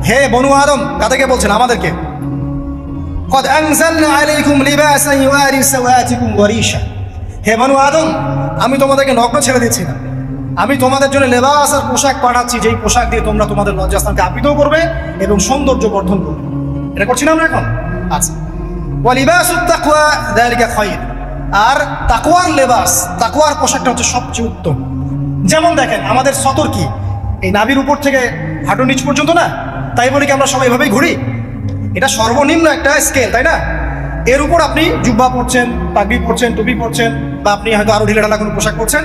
হে বনু আদম। কাদেরকে বলছেন? আমাদেরকে। قد أنزلنا عليكم لباسا يواري سوآتكم وريشا, হে বনু আদম, আমি তোমাদেরকে নগ্ন ছেড়ে দিচ্ছি না, আমি তোমাদের জন্য লেবাস আর পোশাক পাঠাচ্ছি, যেই পোশাক দিয়ে তোমরা তোমাদের লজ্জাস্থানকে আবৃত করবে এবং সৌন্দর্য বর্ধন করবে। এটা করছি না আমরা এখন? আচ্ছা, ওয়া লিবাসুত তাকওয়া যালিকা খায়র, আর তাকওয়ার লেবাস, তাকওয়ার পোশাকটা হচ্ছে সবচেয়ে উত্তম। যেমন দেখেন আমাদের সতর কি এই নাভির উপর থেকে হাঁটুর নিচ পর্যন্ত না, তাই বলি কি আমরা সবাই এভাবেই ঘুরি? এটা সর্বনিম্ন একটা স্কেল, তাই না? এর উপর আপনি জুব্বা পরছেন, পাগড়ি পরছেন, টুপি পরছেন, বা আপনি হয়তো আরো ঢিলেঢালা কোনো পোশাক পরছেন,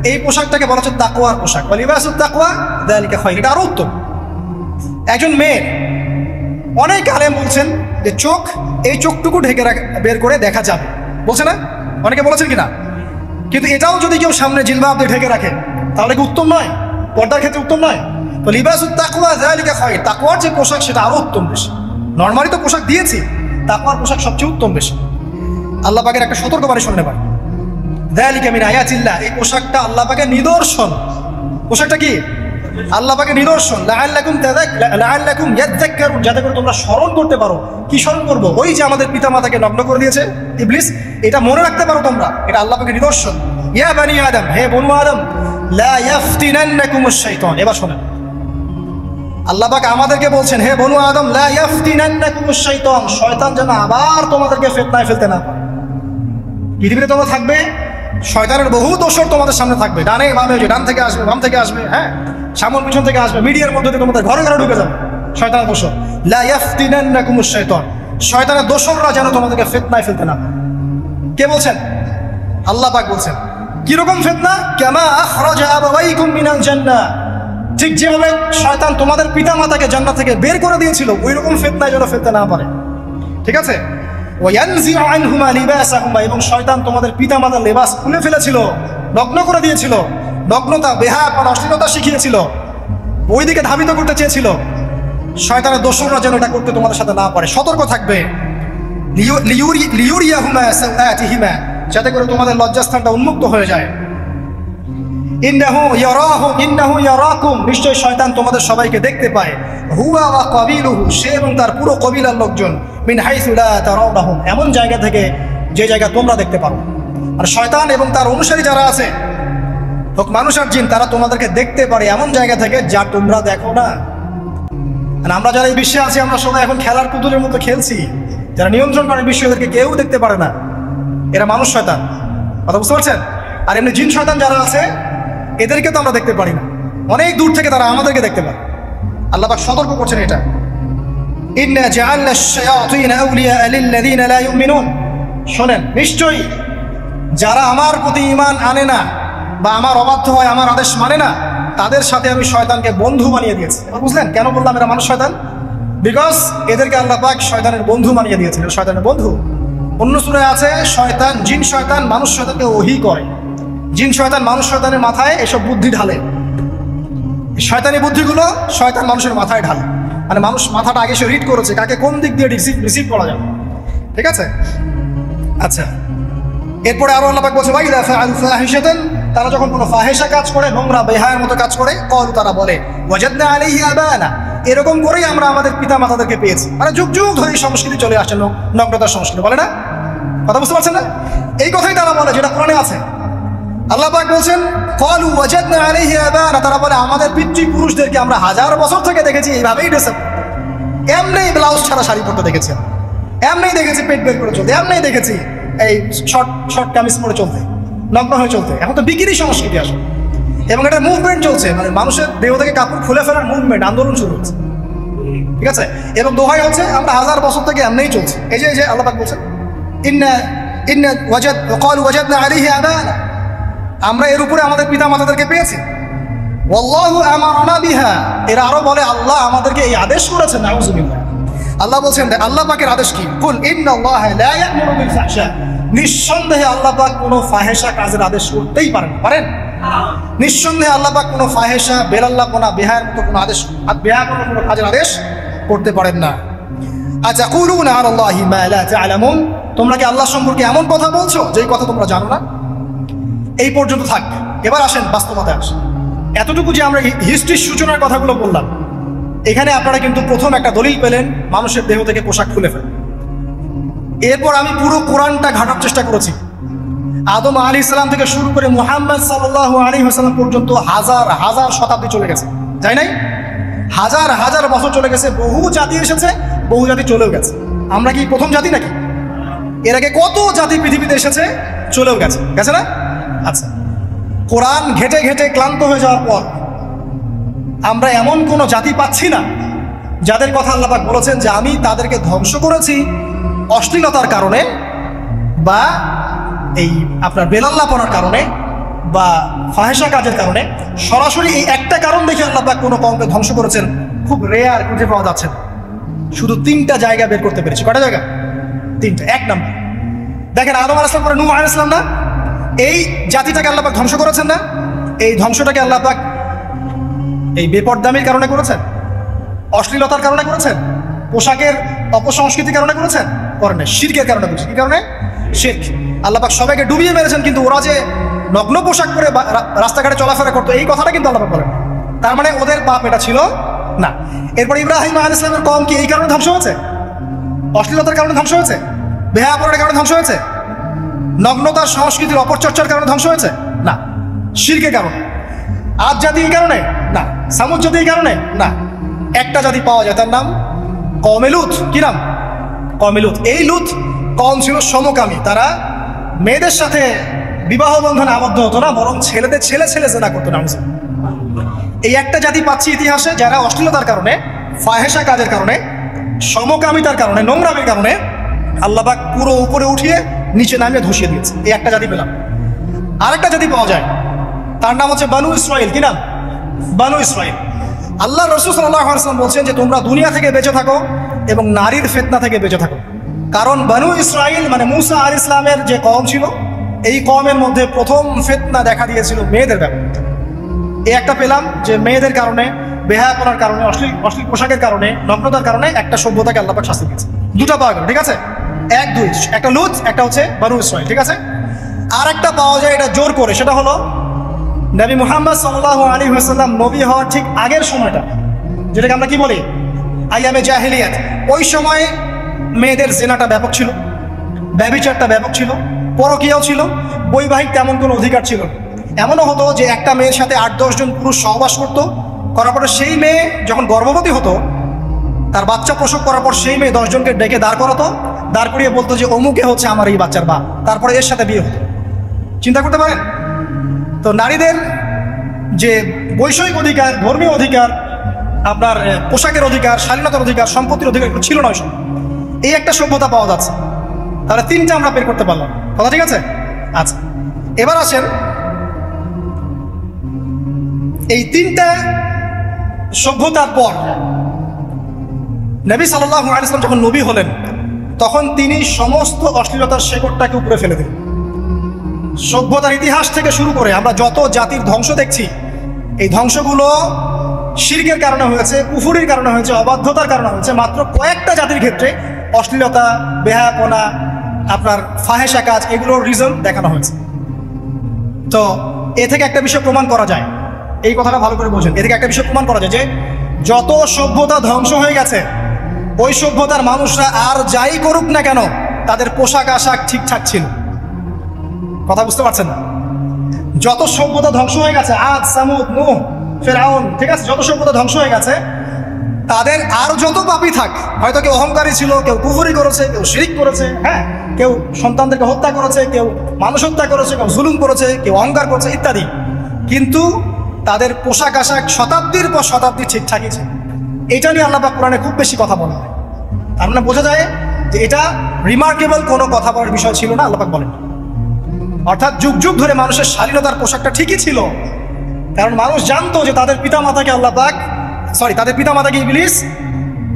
এই পোশাকটাকে বলা হচ্ছে তাকওয়ার পোশাক। ওয়া লিবাসুত তাকওয়া যালিকা খায়র, এটা আরো উত্তম। একজন মেয়ে, অনেক আলেম বলছেন যে চোখ, এই চোখটুকু ঢেকে বের করে দেখা যাবে, বলছে না? অনেকে বলেছেন কিনা? কিন্তু এটাও যদি কেউ সামনে জিলবাব দিয়ে ঢেকে রাখে তাহলে কি উত্তম নয়? পর্দার ক্ষেত্রে উত্তম নয়? তো লিবাসুত তাকওয়া যালিকা খায়র, তাকওয়ার যে পোশাক সেটা আরো উত্তম বেশি। নর্মালি তো পোশাক দিয়েছি, তাকওয়ার পোশাক সবচেয়ে উত্তম বেশি। আল্লাহ পাকের একটা সতর্কবাণী শুনতে পারি, যালিকা মিন আয়াতিল্লাহ, এই পোশাকটা আল্লাহ পাকের নিদর্শন। পোশাকটা কি? আল্লাহ পাকের নিদর্শন। লাআল্লাকুম ইয়াযাক্কারুন, যাতে করে তোমরা স্মরণ করতে পারো। কি স্মরণ করবো? ওই যে আমাদের পিতামাতাকে নগ্ন করে দিয়েছে ইবলিস, এটা মনে রাখতে পারো তোমরা, এটা আল্লাহ পাকের নিদর্শন। ইয়া বানি আদম, হে বনু আদম, লা ইয়াফতিনান্নাকুমুশ শাইতান। এবার শোনেন, আল্লাহ পাক আমাদেরকে বলছেন, হে বনু আদম, লা ইয়াফতিনান্নাকুমুশ শাইতান, শয়তান যেন আবার তোমাদেরকে ফিতনায় ফেলতে না পারে। পৃথিবীতে তোমরা থাকবে, শয়তানের বহু দোসর তোমাদের সামনে থাকবে, ডানে বামে, যে ডান থেকে আসবে, বাম থেকে আসবে, হ্যাঁ, সামনে পিছন থেকে আসবে, মিডিয়ার মধ্যে দিয়ে তোমাদের ঘরে ঘরে ঢুকে যাবে শয়তানের দোসর। লা ইয়াফতিনান্নাকুমুশ শাইতান, শয়তানের দোসররা যেন তোমাদেরকে ফিতনায় ফেলতে না পারে। কে বলছেন? আল্লাহ পাক বলছেন। কিরকম ফিতনা? কামা আখরাজা আবাওয়াইকুম মিনাল জান্নাহ, ঠিক যেভাবে শয়তান তোমাদের পিতামাতাকে জান্নাত থেকে বের করে দিয়েছিল, ওই রকম ফিতনায় যেন ফেলতে না পারে। ঠিক আছে? ওয়ায়ানজিউ আনহুমা লিবাসাহুমা, এবং শয়তান তোমাদের পিতামাতার লেবাস খুলে ফেলেছিল, নগ্ন করে দিয়েছিল, নগ্নতা, বেহায়াপনা, অশ্লীলতা শিখিয়েছিল, ওইদিকে ধাবিত করতে চেয়েছিল। শয়তানের দোসররা যেন এটা করতে তোমাদের সাথে না পারে। সতর্ক থাকবে। লিউরিয়াহুমা সাওআতিহিমা, যাতে করে তোমাদের লজ্জাস্থানটা উন্মুক্ত হয়ে যায়। ইন্নাহু ইয়ারাকুম, নিশ্চয় শয়তান তোমাদের সবাইকে দেখতে পায়। হুয়া ওয়া কাবিলুহু, সে এবং তার পুরো কবিলার লোকজন। মিন হাইসু লা তারাউনাহুম, এমন জায়গা থেকে যে জায়গা তোমরা দেখতে পারো। আর শয়তান এবং তার অনুসারী যারা আছে, হোক মানুষ আর জিন, তারা তোমাদেরকে দেখতে পারে এমন জায়গা থেকে যা তোমরা দেখো না। আমরা যারা এই বিশ্বে আছি, আমরা সবাই এখন খেলার পুতুলের মতো খেলছি। যারা নিয়ন্ত্রণ করে বিশ্ব, এদেরকে কেউ দেখতে পারে না। এরা মানুষ শয়তান, কথা বুঝতে পারছেন? আর এমনি জিন শয়তান যারা আছে, এদেরকে তো আমরা দেখতে পারি না, অনেক দূর থেকে তারা আমাদেরকে দেখতে পারে। আল্লাহ পাক সতর্ক করছেন এটা। ইন্না জাআলনা আশ-শায়াতিনা আউলিয়া লিল্লাযিনা লা ইউমিনুন, শোনেন, নিশ্চয়ই যারা আমার প্রতি ঈমান আনে না বা আমার অবাধ্য হয়, আমার আদেশ মানে না, তাদের সাথে আমি শয়তানকে বন্ধু বানিয়ে দিয়েছি। এবার বুঝলেন কেন বললাম এরা মানুষ শয়তান? বিকজ এদেরকে আল্লাহ পাক শয়তানের বন্ধু বানিয়ে দিয়েছেন। শয়তানের বন্ধু অন্য সূরায় আছে, শয়তান, জিন শয়তান মানুষ শয়তানকে ওহী করে। জিন শয়তান মানুষ শয়তানের মাথায় এসব বুদ্ধি ঢালে। শয়তানি বুদ্ধিগুলো শয়তান মানুষের মাথায় ঢালে। মানে মানুষ মাথাটা আগে সে রিড করেছে, কাকে কোন দিক দিয়ে রিসিভ করা যাবে। ঠিক আছে? আচ্ছা, এরপরে আরো আল্লাহ পাক বলছে, ওয়াইদা ফাআলু ফাহিশাতান তারা যখন কোনো ফাহেসা কাজ করে, নোংরা বেহায়ের মতো কাজ করে, কল তারা বলে ওয়াজাদনা আলাইহি আবানা, এরকম করেই আমরা আমাদের পিতা মাতাদেরকে পেয়েছি। মানে যুগ যুগ ধরে এই সংস্কৃতি চলে আসছে, নগ্নতার সংস্কৃতি, বলে না? কথা বুঝতে পারছেন না? এই কথাই তারা বলে, যেটা কোরআনে আছে। আল্লাহ পাক বলছেন ক্বালু ওয়াজাদনা আলাইহি আবানা, তারা বলে আমাদের পিতৃপুরুষদেরকে আমরা হাজার বছর থেকে দেখেছি এইভাবেই ড্রেস আপ, এমনি ব্লাউজ ছাড়া শাড়ি পরতে দেখেছি, এমনি দেখেছি পেট বের করে চলতে, এমনি দেখেছি এই শর্ট কামিজ পরে চলতে, নগ্ন হয়ে চলতে। এখন তো বিকিনি সংস্কৃতি আসে এবং এটা মুভমেন্ট চলছে, মানে মানুষের দেহ থেকে কাপড় খুলে ফেলার মুভমেন্ট, আন্দোলন শুরু হচ্ছে, ঠিক আছে? এবং দোহাই হচ্ছে আমরা হাজার বছর থেকে এমনিই চলছে। এই যে আল্লাহ পাক বলছেন ক্বালু ওয়াজাদনা আলাইহি আবানা, আমরা এর উপরে আমাদের পিতা মাতাদেরকে পেয়েছি। ওয়াল্লাহু আমারানা বিহা, এরা আরো বলে আল্লাহ আমাদেরকে এই আদেশ করেছেন। নাউযুবিল্লাহ। আল্লাহ বলছেন, আল্লাহ পাকের আদেশ কি? কুল ইন্নাল্লাহা লা ইয়া'মুরু বিল ফাহশা, নিঃসন্দেহে আল্লাহ পাক কোনো ফাহেসা কাজের আদেশ করতেই পারেন? নিঃসন্দেহে আল্লাহ পাক কোনো ফাহেসা, বেলাল্লাপনা, বেহায়ার মতো কোনো আদেশ, বেহায়াপনা কোনো কাজের আদেশ করতে পারেন না। আতাকুলুনা আলাল্লাহি মা লা তা'লামুন, তোমরা কি আল্লাহ সম্পর্কে এমন কথা বলছো যেই কথা তোমরা জানো না? এই পর্যন্ত থাক, এবার আসেন বাস্তবতায় আসেন। এতটুকু যে আমরা হিস্ট্রির সূচনার কথাগুলো বললাম, এখানে আপনারা কিন্তু প্রথম একটা দলিল পেলেন মানুষের দেহ থেকে পোশাক খুলে ফেলে। এরপর আমি পুরো কোরআনটা ঘাটার চেষ্টা করেছি, আদম আলাইহিস সালাম থেকে শুরু করে মুহাম্মদ সাল্লাল্লাহু আলাইহি ওয়াসাল্লাম পর্যন্ত হাজার হাজার শতাব্দী চলে গেছে, তাই নাই? হাজার হাজার বছর চলে গেছে, বহু জাতি এসেছে, বহু জাতি চলেও গেছে। আমরা কি প্রথম জাতি নাকি? এর আগে কত জাতি পৃথিবীতে এসেছে, চলেও গেছে, গেছে না? আচ্ছা, কোরআন ঘেটে ঘেটে ক্লান্ত হয়ে যাওয়ার পর আমরা এমন কোনো জাতি পাচ্ছি না যাদের কথা আল্লাহ পাক বলেছেন যে আমি তাদেরকে ধ্বংস করেছি অশ্লীলতার কারণে, বা এই আপনার বেলাল্লাপনার কারণে, বা ফাহেসা কাজের কারণে। সরাসরি এই একটা কারণ দেখে আল্লাহ পাক কোনো কওমকে ধ্বংস করেছেন খুব রেয়ার, খুঁজে পাওয়া যাচ্ছে না। শুধু 3টা জায়গা বের করতে পেরেছি। কটা জায়গা? 3টা। এক নাম্বার দেখেন, আদম আলাইহিস সালাম পরে নূহ আলাইহিস সালাম না, এই জাতিটাকে আল্লাহ পাক ধ্বংস করেছেন না? এই ধ্বংসটাকে আল্লাহ পাক এই বেপরদামির কারণে করেছেন, অশ্লীলতার কারণে করেছেন, পোশাকের অপসংস্কৃতির কারণে করেছেন? করেন না, শিরকের কারণে করেছেন। কি কারণে? শিরক। আল্লাহ পাক সবাইকে ডুবিয়ে মেরেছেন, কিন্তু ওরা যে নগ্ন পোশাক পরে রাস্তাঘাটে চলাফেরা করতো, এই কথাটা কিন্তু আল্লাহ পাক বলেন। তার মানে ওদের পাপ এটা ছিল না। এরপর ইব্রাহিম আলাইহিস সালামের কওম কি এই কারণে ধ্বংস হয়েছে? অশ্লীলতার কারণে ধ্বংস হয়েছে? বেহায়াপনার কারণে ধ্বংস হয়েছে? নগ্নতার সংস্কৃতির অপচর্চার কারণে ধ্বংস হয়েছে? না, শিরকের কারণে। আদ জাতি এই কারণে? না। সামুদ জাতি এই কারণে? না। একটা জাতি পাওয়া যায়, তার নাম কওমে লূত। কি নাম? কওমে লূত। এই লূত কওম ছিল সমকামী, তারা মেয়েদের সাথে বিবাহ বন্ধনে আবদ্ধ হতো না, বরং ছেলেদের ছেলে জেনা করতো না। এই একটা জাতি পাচ্ছি ইতিহাসে যারা অশ্লীলতার কারণে, ফাহেসা কাজের কারণে, সমকামিতার কারণে, নোংরামির কারণে আল্লাহ পাক পুরো উপরে উঠিয়ে নিচে নামিয়ে ধসিয়ে দিয়েছে। এই একটা জাতি পেলাম। আরেকটা জাতি পাওয়া যায়, তার নাম হচ্ছে বানু ইসরাইল। কি নাম? বানু ইসরাইল। আল্লাহ রাসূল সাল্লাল্লাহু আলাইহি ওয়াসাল্লাম বলছেন যে তোমরা দুনিয়া থেকে বেঁচে থাকো এবং নারীর ফিতনা থেকে বেঁচে থাকো। কারণ বানু ইসরাইল মানে মূসা আলাইহিস সালামের যে কওম ছিল, এই কওমের মধ্যে প্রথম ফিতনা দেখা দিয়েছিল মেয়েদের ব্যাপারে। এই একটা পেলাম যে মেয়েদের কারণে, বেহায়াপনার কারণে, অশ্লীল পোশাকের কারণে, নগ্নতার কারণে একটা সভ্যতাকে আল্লাহ পাক শাস্তি দিয়েছে। দুটা পাওয়া গেল, ঠিক আছে? এক দুই, একটা লূত, একটা হচ্ছে বানু ইসরাইল, ঠিক আছে? আর একটা পাওয়া যায় এটা জোর করে, সেটা হলো নবী মুহাম্মদ সাল্লাল্লাহু আলাইহি ওয়াসাল্লাম নবী হওয়ার ঠিক আগের সময়টা, যেটাকে আমরা কি বলি আইয়ামে জাহেলিয়াত। ওই সময়ে মেয়েদের জিনাটা ব্যাপক ছিল, ব্যভিচারটা ব্যাপক ছিল, পরকীয়াও ছিল, বৈবাহিক তেমন কোনো অধিকার ছিল না। এমনও হতো যে একটা মেয়ের সাথে 8-10 জন পুরুষ সহবাস করতো, করার পরে সেই মেয়ে যখন গর্ভবতী হতো, তার বাচ্চা প্রসব করার পর সেই মেয়ে 10 জনকে ডেকে দাঁড় করাতো, দাঁড় করিয়ে বলতো যে অমুকে হচ্ছে আমার এই বাচ্চার বাপ, তারপরে এর সাথে বিয়ে হতো। চিন্তা করতে পারেন? তো নারীদের যে বৈষয়িক অধিকার, ধর্মীয় অধিকার, আপনার পোশাকের অধিকার, শালীনতার অধিকার, সম্পত্তির অধিকার ছিল না ওই সময়। এই একটা সভ্যতা পাওয়া যাচ্ছে। তাহলে 3টা আমরা বের করতে পারলাম, কথা ঠিক আছে? আচ্ছা, এবার আসেন এই 3টা সভ্যতার পর নবী সাল্লাল্লাহু আলাইহি ওয়াসাল্লাম যখন নবী হলেন, তখন তিনি সমস্ত অশ্লীলতার শেকড়টাকে উপরে ফেলে দিলেন। সভ্যতার ইতিহাস থেকে শুরু করে আমরা যত জাতির ধ্বংস দেখছি, এই ধ্বংসগুলো শিরকের কারণে হয়েছে, কুফরির কারণে হয়েছে, অবাধ্যতার কারণে হয়েছে। মাত্র কয়েকটা জাতির ক্ষেত্রে অশ্লীলতা, বেহায়াপনা, আপনার ফাহেসা কাজ, এগুলোর রিজন দেখানো হয়েছে। তো এ থেকে একটা বিষয় প্রমাণ করা যায়, এই কথাটা ভালো করে বোঝেন, এ থেকে একটা বিষয় প্রমাণ করা যায় যে যত সভ্যতা ধ্বংস হয়ে গেছে ওই সভ্যতার মানুষরা আর যাই করুক না কেন তাদের পোশাক আশাক ঠিকঠাক ছিল। কথা বুঝতে পারছেন না? যত সভ্যতা ধ্বংস হয়ে গেছে, আদ, সামুদ, নূহ, ফেরাউন, ঠিক আছে, যত সভ্যতা ধ্বংস হয়ে গেছে তাদের আর যত পাপী থাক, হয়তো কেউ অহংকারী ছিল, কেউ কুফরি করেছে, কেউ শিরিক করেছে, হ্যাঁ, কেউ সন্তানদেরকে হত্যা করেছে, কেউ মানুষ হত্যা করেছে, কেউ জুলুম করেছে, কেউ অহংকার করেছে ইত্যাদি, কিন্তু তাদের পোশাক আশাক শতাব্দীর পর শতাব্দী ঠিকঠাকই ছিল। এটা নিয়ে আল্লাহ পাক কোরআনে খুব বেশি কথা বলা হয়। তার মানে বোঝা যায় যে এটা রিমার্কেবল কোনো কথা বলার বিষয় ছিল না, আল্লাহ পাক বলেন। অর্থাৎ যুগ যুগ ধরে মানুষের শালীনতার পোশাকটা ঠিকই ছিল, কারণ মানুষ জানতো যে তাদের পিতামাতাকে তাদের পিতামাতাকে ইবলিস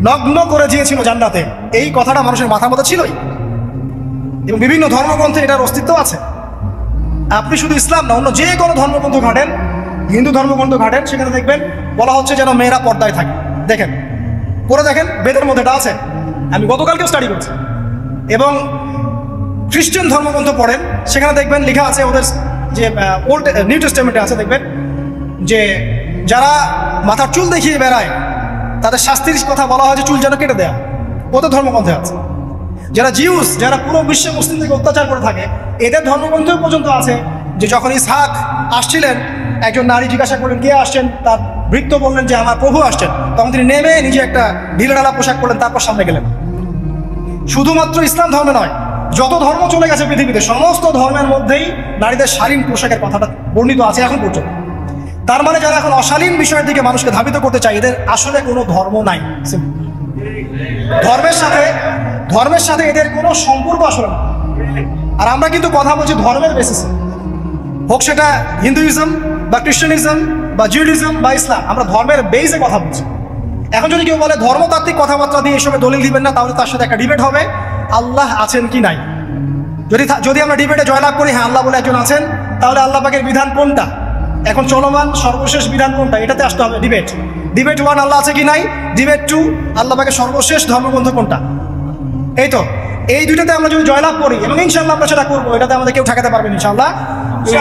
নগ্ন করে দিয়েছিল জান্নাতে। এই কথাটা মানুষের মাথার মধ্যে ছিলই, এবং বিভিন্ন ধর্মগ্রন্থে এটার অস্তিত্ব আছে। আপনি শুধু ইসলাম না, অন্য যে কোনো ধর্মগ্রন্থ ঘাটেন, হিন্দু ধর্মগ্রন্থ ঘাটেন, সেখানে দেখবেন বলা হচ্ছে যেন মেয়েরা পর্দায় থাকে। দেখেন, পরে দেখেন, বেদের মধ্যে এটা আছে, আমি গতকালকেও স্টাডি করছি। এবং খ্রিস্টান ধর্মগ্রন্থ পড়েন, সেখানে দেখবেন লেখা আছে, ওদের যে ওল্ড নিউ টেস্টামেন্টে আছে, দেখবেন যে যারা মাথার চুল দেখিয়ে বেড়ায় তাদের শাস্তির কথা বলা হয় যে চুল যেন কেটে দেয়া, ওদের ধর্মগ্রন্থে আছে। যারা জিউস, যারা পুরো বিশ্বে মুসলিমদেরকে অত্যাচার করে থাকে, এদের ধর্মগ্রন্থেও পর্যন্ত আছে যে যখন ইসহাক আসছিলেন, একজন নারী জিজ্ঞাসা করলেন কে আসছেন, তার ভৃত্য বললেন যে আমার প্রভু আসছেন, তখন তিনি নেমে নিজে একটা ঢিলেঢালা পোশাক পরলেন, তারপর সামনে গেলেন। শুধুমাত্র ইসলাম ধর্মে নয়, যত ধর্ম চলে গেছে পৃথিবীতে, সমস্ত ধর্মের মধ্যেই নারীদের শালীন পোশাকের কথাটা বর্ণিত আছে এখন পর্যন্ত। তার মানে যারা এখন অশালীন বিষয়ের দিকে মানুষকে ধাবিত করতে চায়, এদের আসলে কোনো ধর্ম নাই। ধর্মের সাথে এদের কোনো সম্পর্ক আসলে না। আর আমরা কিন্তু কথা বলছি ধর্মের বেসিসে, হোক সেটা হিন্দুইজম বা খ্রিস্টানিজম বা জিউডিজম বা ইসলাম, আমরা ধর্মের বেসে কথা বলছি। এখন যদি কেউ বলে ধর্মতাত্ত্বিক কথাবার্তা দিয়ে এসবে দলিল দিবেন না, তাহলে তার সাথে একটা ডিবেট হবে আল্লাহ আছেন কি নাই। যদি আমরা ডিবেটে জয়লাভ করি হ্যাঁ আল্লাহ বলে একজন আছেন, তাহলে আল্লাহ পাকের বিধান কোনটা, এখন চলমান সর্বশেষ বিধান কোনটা, এটাতে আসতে হবে ডিবেট। ডিবেট 1 আল্লাহ আছে কি নাই, ডিবেট 2 আল্লাহ পাকের সর্বশেষ ধর্মগ্রন্থ কোনটা। এই তো, এই দুইটাতে আমরা যদি জয়লাভ করি, এবং ইনশাআল্লাহ আমরা সেটা করবো, এটাতে আমাদের কেউ ঠেকাতে পারবেন ইনশাআল্লাহ,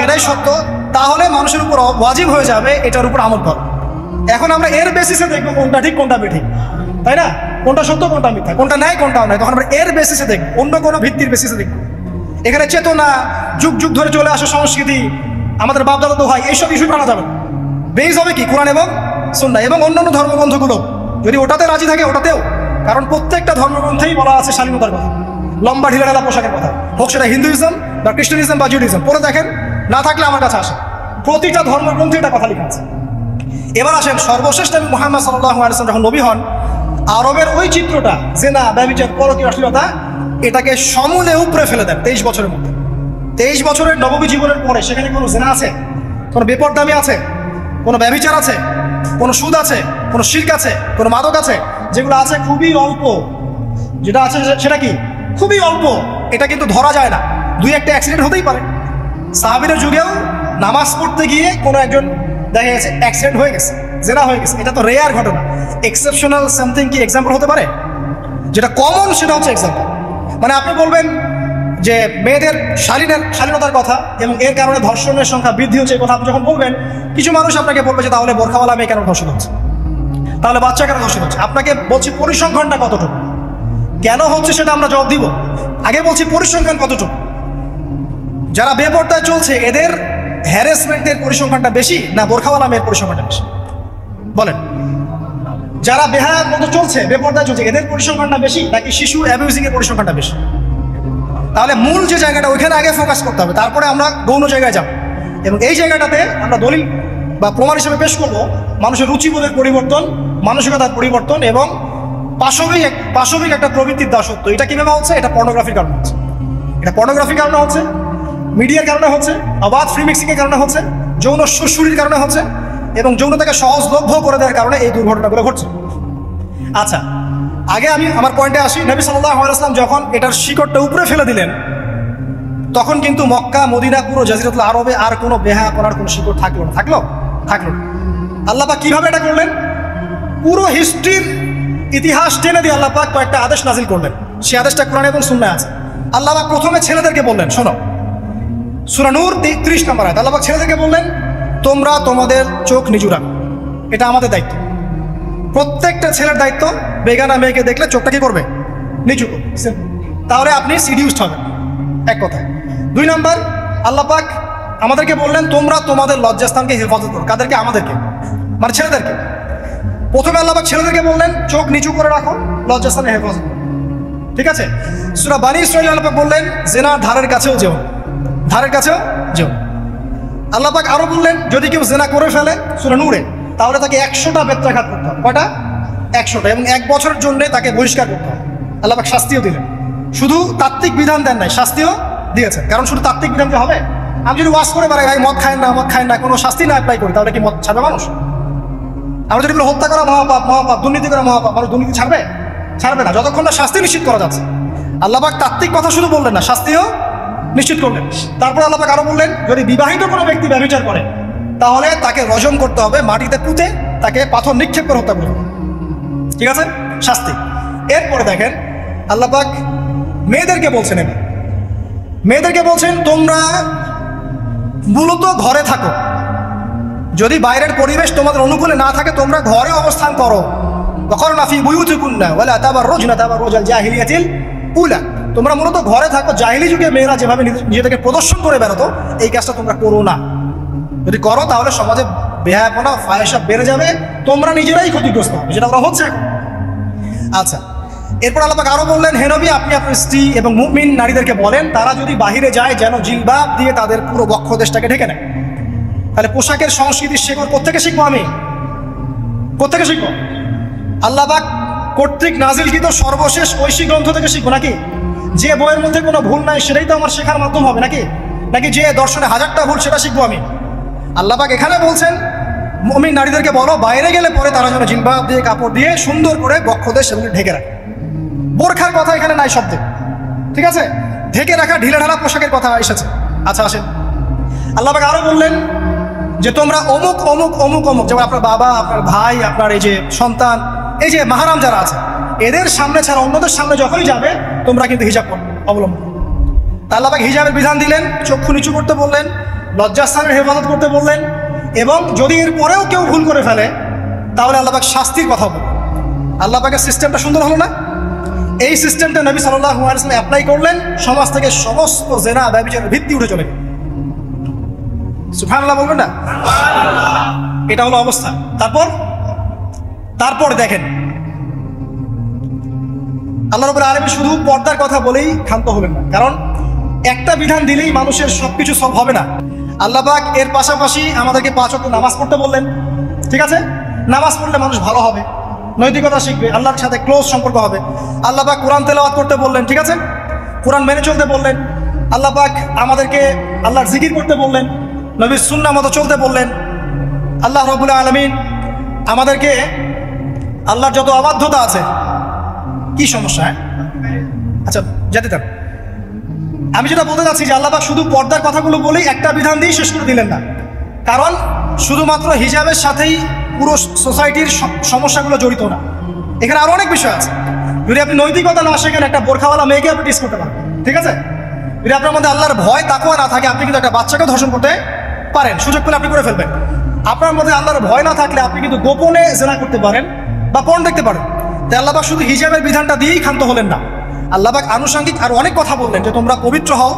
এটাই সত্য, তাহলে মানুষের উপর ওয়াজিব হয়ে যাবে এটার উপর আমল করা। এখন আমরা এর বেসিসে দেখবো কোনটা ঠিক কোনটা বেঠিক, তাই না, কোনটা সত্য কোনটা মিথ্যা, কোনটা ন্যায় কোনটা অন্যায়, তখন আমরা এর বেসিসে দেখবো, অন্য কোনো ভিত্তির বেসিসে দেখবো। এখানে চেতনা, যুগ যুগ ধরে চলে আসা সংস্কৃতি, আমাদের বাপদাদা তো হয়, এইসব ইস্যু আনা যাবে। বেস হবে কি কোরআন এবং সুন্নাহ, এবং অন্যান্য ধর্মগ্রন্থগুলো যদি ওটাতে রাজি থাকে ওটাতেও, কারণ প্রত্যেকটা ধর্মগ্রন্থেই বলা আছে শালীনতার কথা, লম্বা ঢিলেঢালা পোশাকের কথা, হোক সেটা হিন্দুইজম বা খ্রিস্টানিজম বা জিউডিজম। পরে দেখেন, না থাকলে আমার কাছে আসে, প্রতিটা ধর্মগ্রন্থে এটা কথা লেখা আছে। এবার আসেন, সর্বশেষ নবী মুহাম্মদ সাল্লাল্লাহু আলাইহি ওয়াসাল্লাম যখন নবী হন, আরবের ওই চিত্রটা, জিনা, ব্যভিচার, পরকীয়া, অশ্লীলতা, এটাকে সমূলে উপড়ে ফেলে দেন 23 বছরের মধ্যে। 23 বছরের নববী জীবনের পরে সেখানে কোনো জিনা আছে, কোনো বেপরদামি আছে, কোনো ব্যভিচার আছে, কোনো সুদ আছে, কোনো শিরক আছে, কোনো মাদক আছে, যেগুলো আছে খুবই অল্প, যেটা আছে সেটা কি খুবই অল্প, এটা কিন্তু ধরা যায় না, 2-1টা অ্যাক্সিডেন্ট হতেই পারে। সাহাবীদের যুগেও নামাজ পড়তে গিয়ে কোনো একজন দেখা গেছে অ্যাক্সিডেন্ট হয়ে গেছে, জেনা হয়ে গেছে, এটা তো রেয়ার ঘটনা। এক্সেপশনাল সামথিং কি এক্সাম্পল হতে পারে? যেটা কমন সেটা হচ্ছে এক্সাম্পল। মানে আপনি বলবেন যে মেয়েদের শালীনতার কথা এবং এর কারণে ধর্ষণের সংখ্যা বৃদ্ধি হচ্ছে, এই কথা আপনি যখন বলবেন, কিছু মানুষ আপনাকে বলবে যে তাহলে বোরখাওয়ালা মেয়ে কেন ধর্ষণ হচ্ছে, তাহলে বাচ্চা কেন ধর্ষণ হচ্ছে। আপনাকে বলছি পরিসংখ্যানটা কতটুকু, কেন হচ্ছে সেটা আমরা জবাব দিব, আগে বলছি পরিসংখ্যান কতটুকু। যারা বেপরদায় চলছে এদের হ্যারাসমেন্টের পরিসংখ্যানটা বেশি না বোরখাওয়ালা মেয়ের পরিসংখ্যানটা বেশি? বলেন। যারা বেহায়ার মতো চলছে, বেপরদায় চলছে, এদের পরিসংখ্যানটা বেশি নাকি শিশু অ্যাবিউজিং এর পরিসংখ্যানটা বেশি? তাহলে মূল যে জায়গাটা, ওইখানে আগে ফোকাস করতে হবে, তারপরে আমরা গৌণ জায়গায় যাব। এবং এই জায়গাটাতে আমরা দলিল বা প্রমাণ হিসেবে পেশ করব মানুষের রুচিবোধের পরিবর্তন, মানসিকতার পরিবর্তন এবং পাশবিক একটা প্রবৃত্তির দাসত্ব। এটা কিভাবে হচ্ছে? এটা পর্নোগ্রাফির কারণে হচ্ছে, এটা পর্নোগ্রাফির কারণে হচ্ছে, মিডিয়ার কারণে হচ্ছে, অবাধ ফ্রি মিক্সিংয়ের কারণে হচ্ছে, যৌন সুশুরির কারণে হচ্ছে, এবং যৌনতাকে সহজলভ্য করে দেওয়ার কারণে এই দুর্ঘটনাগুলো ঘটছে। আচ্ছা, আগে আমি আমার পয়েন্টে আসি। নবী সাল্লাল্লাহু আলাইহি ওয়াসাল্লাম যখন এটার শিকড়টা উপরে ফেলে দিলেন, তখন কিন্তু মক্কা, মদিনা, পুরো জাজিরাতুল আরবে আর কোনো বেহায়া করার কোনো শিকড় থাকলো না। থাকলো না। আল্লাহ পাক কিভাবে এটা করলেন? পুরো হিস্ট্রির ইতিহাস টেনে দিয়ে আল্লাহ পাক কয়েকটা আদেশ নাজিল করলেন। সেই আদেশটা কোরআন এবং সুন্নাহে আছে। আল্লাহ পাক প্রথমে ছেলেদেরকে বললেন, শোনো, সূরা নূর 33 নম্বর আয়াত আল্লাহ পাক ছেলেদেরকে বললেন তোমরা তোমাদের চোখ নিচু রাখো, এটা আমাদের দায়িত্ব। প্রত্যেকটা ছেলের দায়িত্ব বেগানা মেয়েকে দেখলে চোখটা কি করবে? নিচু করবে। তাহলে আপনি সিডিউসড হবেন, এক কথায়। 2 নম্বর আল্লাহ পাক আমাদেরকে বললেন তোমরা তোমাদের লজ্জাস্থানকে হেফাজত করো। কাদেরকে? আমাদেরকে, মানে ছেলেদেরকে। প্রথমে আল্লাহ পাক ছেলেদেরকে বললেন চোখ নিচু করে রাখো, লজ্জাস্থানে হেফাজত করো, ঠিক আছে? সূরা বানী ইসরাঈল আল্লাহ পাক বললেন জিনার ধারের কাছেও যেও, ধারের কাছেও যেও। আল্লাহ পাক আরো বললেন যদি কেউ জিনা করে ফেলে সূরা নূরে, তাহলে তাকে 100টা বেত্রাঘাত করতে হবে। কয়টা? 100টা, এবং 1 বছরের জন্য তাকে বহিষ্কার করতে হবে। আল্লাহ পাক শাস্তিও দিলেন, শুধু তাত্ত্বিক বিধান দেন নাই, শাস্তিও দিয়েছেন। কারণ শুধু তাত্ত্বিক বিধান হবে? আমি যদি ওয়াজ করে বেড়াই ভাই মদ খায় না, মদ খায় না, কোনো শাস্তি না অ্যাপ্লাই করি, তাহলে কি মদ ছাড়বে মানুষ? আমরা যদি হত্যা করা মহাপাপ, মহাপাপ, দুর্নীতি করা মহাপাপ, মানুষ দুর্নীতি ছাড়বে? ছাড়বে না, যতক্ষণ না শাস্তি নিশ্চিত করা যাচ্ছে। আল্লাহ পাক তাত্ত্বিক কথা শুধু বললেন না, শাস্তিও নিশ্চিত করলেন। তারপর আল্লাহ পাক আরো বললেন যদি বিবাহিত কোনো ব্যক্তি ব্যভিচার করে তাহলে তাকে রজম করতে হবে, মাটিতে পুঁতে তাকে পাথর নিক্ষেপ করে হত্যা করতে হবে, ঠিক আছে? শাস্তি। এরপরে দেখেন আল্লাহ পাক মেয়েদেরকে বলছেন, এবার মেয়েদেরকে বলছেন তোমরা মূলত ঘরে থাকো, যদি বাইরের পরিবেশ তোমাদের অনুকূলে না থাকে তোমরা ঘরে অবস্থান করো। ওয়াকরনা ফি বুয়ুতিকুন্না ওয়ালা তাবাররুজনা তাবাররুজাল জাহিলিয়াতিল উলা, তোমরা মূলত ঘরে থাকো। জাহিলি যুগে মেয়েরা যেভাবে নিজেদেরকে প্রদর্শন করে বেরোতো এই কাজটা তোমরা করো না। যদি করো তাহলে সমাজে বেহায়াপনা ফায়সা বেড়ে যাবে, তোমরা নিজেরাই ক্ষতিগ্রস্ত হবে, যেটা ওরা হচ্ছে এখন। আচ্ছা, এরপর আল্লাহ পাক আরো বললেন হে নবী আপনি আপনার স্ত্রী এবং মুমিন নারীদেরকে বলেন তারা যদি বাহিরে যায় যেন জিলবাব দিয়ে তাদের পুরো বক্ষদেশটাকে ঢেকে নেয়। তাহলে পোশাকের সংস্কৃতির শেকড় কোত্থেকে শিখবো? আমি কোত্থেকে শিখবো? আল্লাহ পাক কর্তৃক নাজিলকৃত সর্বশেষ ঐশী গ্রন্থ থেকে শিখবো নাকি? যে বইয়ের মধ্যে কোনো ভুল নাই সেটাই তো আমার শেখার মাধ্যম হবে নাকি? নাকি যে দর্শনে 1000টা ভুল সেটা শিখবো আমি? আল্লাহ পাক এখানে বলছেন মুমিন নারীদেরকে বলো বাইরে গেলে পরে তারা যেন জিলবাব দিয়ে কাপড় দিয়ে সুন্দর করে বক্ষদেশ সেগুলি ঢেকে রাখে। বোরখার কথা এখানে নাই শব্দে, ঠিক আছে? ঢেকে রাখা ঢিলেঢালা পোশাকের কথা এসেছে। আচ্ছা আসেন, আল্লাহ পাক আরো বললেন যে তোমরা অমুক অমুক অমুক অমুক, যেমন আপনার বাবা, আপনার ভাই, আপনার এই যে সন্তান, এই যে মাহারাম যারা আছে এদের সামনে ছাড়া অন্যদের সামনে যখনই যাবে তোমরা কিন্তু হিজাব অবলম্বন। আল্লাহ পাক হিজাবের বিধান দিলেন, চক্ষু নিচু করতে বললেন, লজ্জাস্থানের হেফাজত করতে বললেন, এবং যদি এর পরেও কেউ ভুল করে ফেলে তাহলে আল্লাহ পাক শাস্তির কথা বললেন। আল্লাহ পাকের সিস্টেমটা সুন্দর হলো না? এই সিস্টেমটা নবী সাল্লাল্লাহু আলাইহি ওয়াসাল্লাম অ্যাপ্লাই করলেন, সমাজ থেকে সমস্ত জেনা ব্যভিচারের ভিত্তি উঠে চলে গেল। সুবহানাল্লাহ বলবেন না? এটা হলো অবস্থা। তারপর দেখেন আল্লাহ রাব্বুল আলামিন শুধু পর্দার কথা বলেই ক্ষান্ত হবেন না, কারণ একটা বিধান দিলেই মানুষের সবকিছু সব হবে না। আল্লাহ পাক এর পাশাপাশি আমাদেরকে 5 ওয়াক্ত নামাজ পড়তে বললেন, ঠিক আছে? নামাজ পড়লে মানুষ ভালো হবে, নৈতিকতা শিখবে, আল্লাহর সাথে ক্লোজ সম্পর্ক হবে। আল্লাহ পাক কোরআন তেলাওয়াত করতে বললেন, ঠিক আছে? কোরআন মেনে চলতে বললেন। আল্লাহ পাক আমাদেরকে আল্লাহর জিকির করতে বললেন, নবীর সুন্নাহ মতো চলতে বললেন। আল্লাহ রাব্বুল আলামিন আমাদেরকে আল্লাহর যত অবাধ্যতা আছে, কি সমস্যা? আচ্ছা যেতে থাক। আমি যেটা বলতে চাচ্ছি যে আল্লাহ পাক শুধু পর্দার কথাগুলো বলেই একটা বিধান দিয়ে শেষ করে দিলেন না, কারণ শুধুমাত্র হিজাবের সাথেই পুরো সোসাইটির সমস্যাগুলো জড়িত না, এখানে আরো অনেক বিষয় আছে। যদি আপনি নৈতিকতা না শেখেন একটা বোরখাওয়ালা মেয়েকে আপনি টিস করতে পারেন, ঠিক আছে? যদি আপনার মধ্যে আল্লাহর ভয় তাকওয়া না থাকে আপনি কিন্তু একটা বাচ্চাকে ধর্ষণ করতে পারেন, সুযোগ পেলে আপনি করে ফেলবেন। আপনার মধ্যে আল্লাহর ভয় না থাকলে আপনি কিন্তু গোপনে জেনা করতে পারেন বা পর্ন দেখতে পারেন। তাই আল্লাহ পাক শুধু হিজাবের বিধানটা দিয়েই ক্ষান্ত হলেন না, আল্লাহ পাক আনুষঙ্গিক আর অনেক কথা বললেন যে তোমরা পবিত্র হও,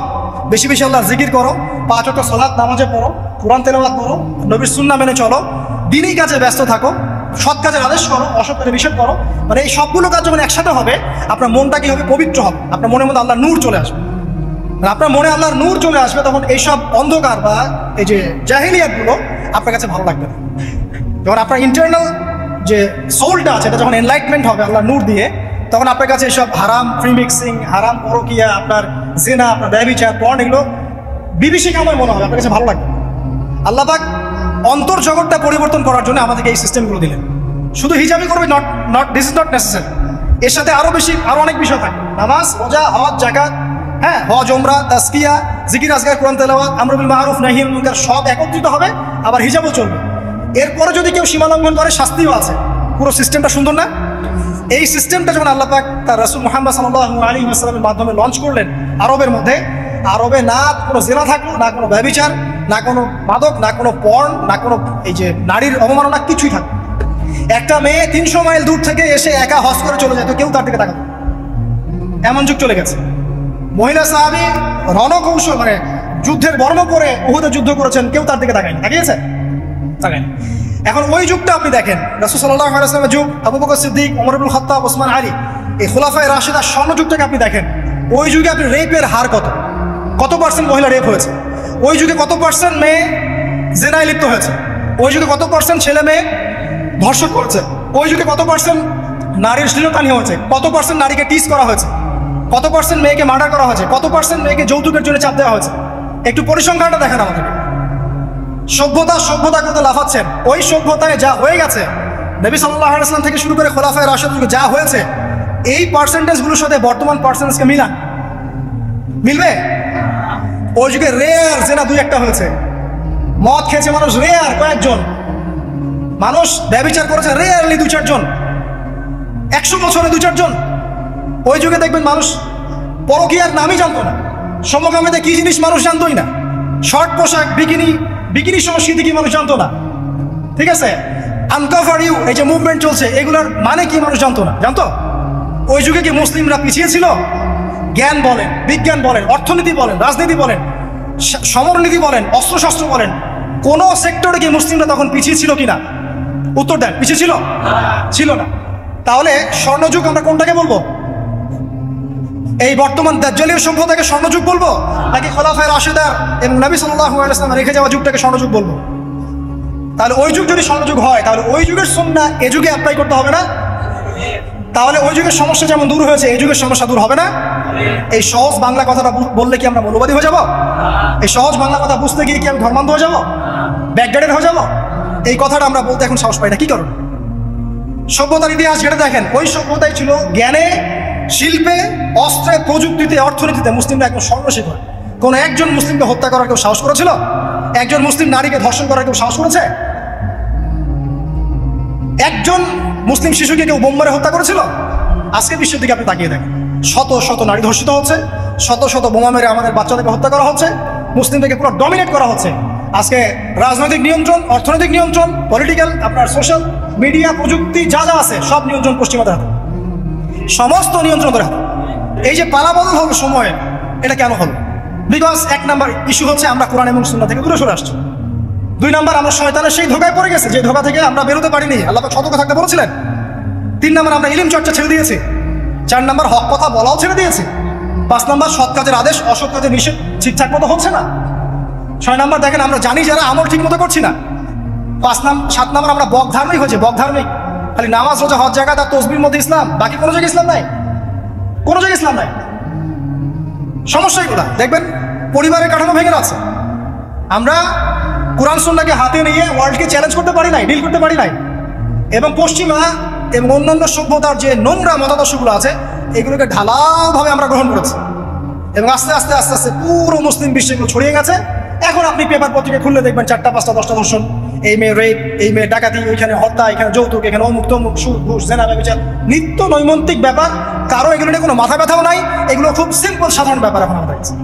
বেশি বেশি আল্লাহর জিকির করো, 5 ওয়াক্ত সালাত নামাজে পড়ো, কোরআন তেলাওয়াত করো, নবীর সুন্নাহ মেনে চলো, দিনই কাজে ব্যস্ত থাকো, সৎ কাজের আদেশ করো, অসৎ কাজে নিষেধ করো। মানে এই সবগুলো কাজ যখন একসাথে হবে আপনার মনটা কি হবে? পবিত্র হবে, আপনার মনের মধ্যে আল্লাহর নূর চলে আসবে। আপনার মনে আল্লাহর নূর চলে আসবে, তখন এইসব অন্ধকার বা এই যে জাহিলিয়াতগুলো আপনার কাছে ভালো লাগবে না। যখন আপনার ইন্টারনাল যে সোলটা আছে এটা যখন এনলাইটমেন্ট হবে আল্লাহর নূর দিয়ে, তখন আপনার কাছে এইসব হারাম প্রিমিক্সিং, হারাম পরকিয়া, আপনার জিনা, আপনার ব্যভিচার, পর্ন এগুলো বিভীষিকাময় মনে হবে, আপনার কাছে ভালো লাগবে। আল্লাহ পাক অন্তর জগৎটা পরিবর্তন করার জন্য আমাদেরকে এই সিস্টেমগুলো দিলেন। শুধু হিজাবই করবে দিস ইজ নট নেসেসারি, এর সাথে আরো অনেক বিষয় থাকে, নামাজ, রোজা, হজ, যাকাত, হ্যাঁ, হজ, উমরা, তাসকিয়া, জিকির আজকার, কোরআন তেলাওয়াত, আমর বিল মারুফ, নাহি আনিল মুনকার সব একত্রিত হবে, আবার হিজাবও চলবে। এরপরে যদি কেউ সীমা লঙ্ঘন করে শাস্তিও আছে। পুরো সিস্টেমটা সুন্দর না? এই সিস্টেমটা যখন আল্লাহ পাক তার রাসূল মুহাম্মদ সাল্লাল্লাহু আলাইহি ওয়াসাল্লামের মাধ্যমে লঞ্চ করলেন আরবের মধ্যে, আরবে না কোনো জেনা থাকলো, না কোনো ব্যভিচার, না কোনো মাদক, না কোনো পর্ন, না কোনো এই যে নারীর অবমাননা, কিছুই থাকতো। একটা মেয়ে 300 মাইল দূর থেকে এসে একা হজ করে চলে যেত, কেউ তার দিকে তাকাতো। এমন যুগ চলে গেছে। মহিলা সাহাবী রণকৌশল মানে যুদ্ধের বর্ণ পরে উহুদে যুদ্ধ করেছেন, কেউ তার দিকে তাকায়নি। তাকিয়েছে? তাকায়নি। এখন ওই যুগটা আপনি দেখেন, রাসূল সাল্লাল্লাহু আলাইহি ওয়াসাল্লামের যুগ, আবু বকর সিদ্দিক, ওমর ইবনুল খাত্তাব, ওসমান আলী, এই খুলাফায়ে রাশিদার স্বর্ণযুগটাকে আপনি দেখেন। ওই যুগে আপনি রেপের হার কত পার্সেন্ট মহিলা রেপ হয়েছে? ওই যুগে কত পার্সেন্ট মেয়ে জেনায় লিপ্ত হয়েছে? ওই যুগে কত পার্সেন্ট ছেলে মেয়ে ধর্ষণ করেছে? ওই যুগে কত পার্সেন্ট নারীর শ্লীলতাহানি হয়েছে? কত পার্সেন্ট নারীকে টিজ করা হয়েছে? কত পার্সেন্ট মেয়েকে মার্ডার করা হয়েছে? কত পার্সেন্ট মেয়েকে যৌতুকের জন্য চাপ দেওয়া হয়েছে? একটু পরিসংখ্যানটা দেখেন আমাদেরকে। সভ্যতা করতে লাফাচ্ছেন। ওই সভ্যতায় যা হয়ে গেছে, নবী সাল্লাল্লাহু আলাইহি ওয়াসাল্লাম থেকে শুরু করে খোলাফায়ে রাশিদিন যুগে যা হয়েছে, এই পার্সেন্টেজগুলোর সাথে বর্তমান পার্সেন্টেজকে মিলবে? ওই যুগে রেয়ার জেনা 2-1টা হয়েছে। মদ খেয়েছে মানুষ রেয়ার কয়েকজন, মানুষ ব্যভিচার করেছে রেয়ারলি 2-4 জন, 100 বছরে 2-4 জন। ওই যুগে দেখবেন মানুষ পরকীয়ার নামই জানতো না, সমকামিতা কি জিনিস মানুষ জানতোই না, শর্ট পোশাক, বিকিনি সংস্কৃতি কি মানুষ জানতো না, ঠিক আছে? আনকভার ইউ, এই যে মুভমেন্ট চলছে, এগুলোর মানে কি মানুষ জানতো না? জানতো? ওই যুগে কি মুসলিমরা পিছিয়ে ছিল? জ্ঞান বলেন, বিজ্ঞান বলেন, অর্থনীতি বলেন, রাজনীতি বলেন, সমরনীতি বলেন, অস্ত্রশস্ত্র বলেন, কোন সেক্টরে কি মুসলিমরা তখন পিছিয়ে ছিল কিনা? উত্তর দেন, পিছিয়ে ছিল? ছিল না। তাহলে স্বর্ণযুগ আমরা কোনটাকে বলবো? এই বর্তমান দাজ্জালীয় সভ্যতাকে স্বর্ণযুগ বলবো, নাকি খোলাফায়ে রাশিদার এবং নবী সাল্লাল্লাহু আলাইহি ওয়াসাল্লাম রেখে যাওয়া যুগটাকে স্বর্ণযুগ বলবো? তাহলে ওই যুগ যদি স্বর্ণযুগ হয়, তাহলে ওই যুগের সুন্নাহ এ যুগে অ্যাপ্লাই করতে হবে না? তাহলে ওই যুগের সমস্যা যেমন দূর হয়েছে, এই যুগের সমস্যা দূর হবে না? এই সহজ বাংলা কথাটা বললে কি আমরা মৌলবাদী হয়ে যাব? এই সহজ বাংলা কথা বুঝতে গিয়ে কি আমি ধর্মান্ধ হয়ে যাব, ব্যাকডেটেড হয়ে যাব? এই কথাটা আমরা বলতে এখন সাহস পাই না। কি কারণ? সভ্যতার ইতিহাস ঘেটে দেখেন, ওই সভ্যতাই ছিল জ্ঞানে, শিল্পে, অস্ত্রে, প্রযুক্তিতে, অর্থনীতিতে মুসলিমরা একদম সর্বশিখর। কোনো একজন মুসলিমকে হত্যা করার কেউ সাহস করেছিল? একজন মুসলিম নারীকে ধর্ষণ করার কেউ সাহস করেছে? একজন মুসলিম শিশুকে কেউ বোম মেরে হত্যা করেছিল? আজকে বিশ্বের দিকে আপনি তাকিয়ে দেখেন, শত শত নারী ধর্ষিত হচ্ছে, শত শত বোমা মেরে আমাদের বাচ্চাদেরকে হত্যা করা হচ্ছে, মুসলিমদেরকে পুরো ডমিনেট করা হচ্ছে। আজকে রাজনৈতিক নিয়ন্ত্রণ, অর্থনৈতিক নিয়ন্ত্রণ, পলিটিক্যাল, আপনার সোশ্যাল মিডিয়া, প্রযুক্তি যা যা আছে সব নিয়ন্ত্রণ পশ্চিমাদের হাতে, সমস্ত নিয়ন্ত্রণের হাতে। এই যে পালাবদল হলো সময়ে, এটা কেন হলো? বিকজ 1 নাম্বার ইস্যু হচ্ছে আমরা কোরআন এবং সুন্নাহ থেকে দূরে সরে আসছি। 2 নাম্বার আমরা শয়তানের সেই ধোকায় পড়ে গেছে, যে ধোকা থেকে আমরা বেরোতে পারিনি, আল্লাহ পাক সতর্ক থাকতে বলেছিলেন। 3 নাম্বার আমরা ইলম চর্চা ছেড়ে দিয়েছি। 4 নাম্বার হক কথা বলাও ছেড়ে দিয়েছি। 5 নাম্বার সৎ কাজের আদেশ, অসৎ কাজের নিষেধ ঠিকঠাক মতো হচ্ছে না। 6 নাম্বার দেখেন আমরা জানি যারা আমল ঠিক মতো করছি না। 7 নাম্বার আমরা বকধার্মিক হয়েছে, বকধার্মিক, খালি নামাজ রোজা হজ জাকাত আর তসবির মধ্যে ইসলাম, বাকি কোনো জায়গায় ইসলাম নাই, কোনো জায়গায় ইসলাম নাই। সমস্যা এগুলা দেখবেন, পরিবারের কাঠামো ভেঙে আছে। আমরা কোরআন সুন্নাহকে হাতে নিয়ে ওয়ার্ল্ডকে চ্যালেঞ্জ করতে পারি নাই, ডিল করতে পারি নাই। এবং পশ্চিমা এবং অন্যান্য সভ্যতার যে নোংরা মতাদর্শগুলো আছে, এগুলোকে ঢালাওভাবে আমরা গ্রহণ করেছি এবং আস্তে আস্তে আস্তে আস্তে পুরো মুসলিম বিশ্বে এগুলো ছড়িয়ে গেছে। এখন আপনি পেপার পত্রিকা খুললে দেখবেন 4টা 5টা 10টা ধর্ষণ, এই মেয়ে রেপ, এই মেয়ে ডাকাতি, ওইখানে হত্যা, এখানে যৌতুক, এখানে অমুক তমুক, সুদ ঘুষ, জেনা, ব্যভিচার, নিত্য নৈমিত্তিক ব্যাপার। কারো এগুলো নিয়ে কোনো মাথা ব্যথাও নাই, এগুলো খুব সিম্পল সাধারণ ব্যাপার এখন আমাদের কাছে।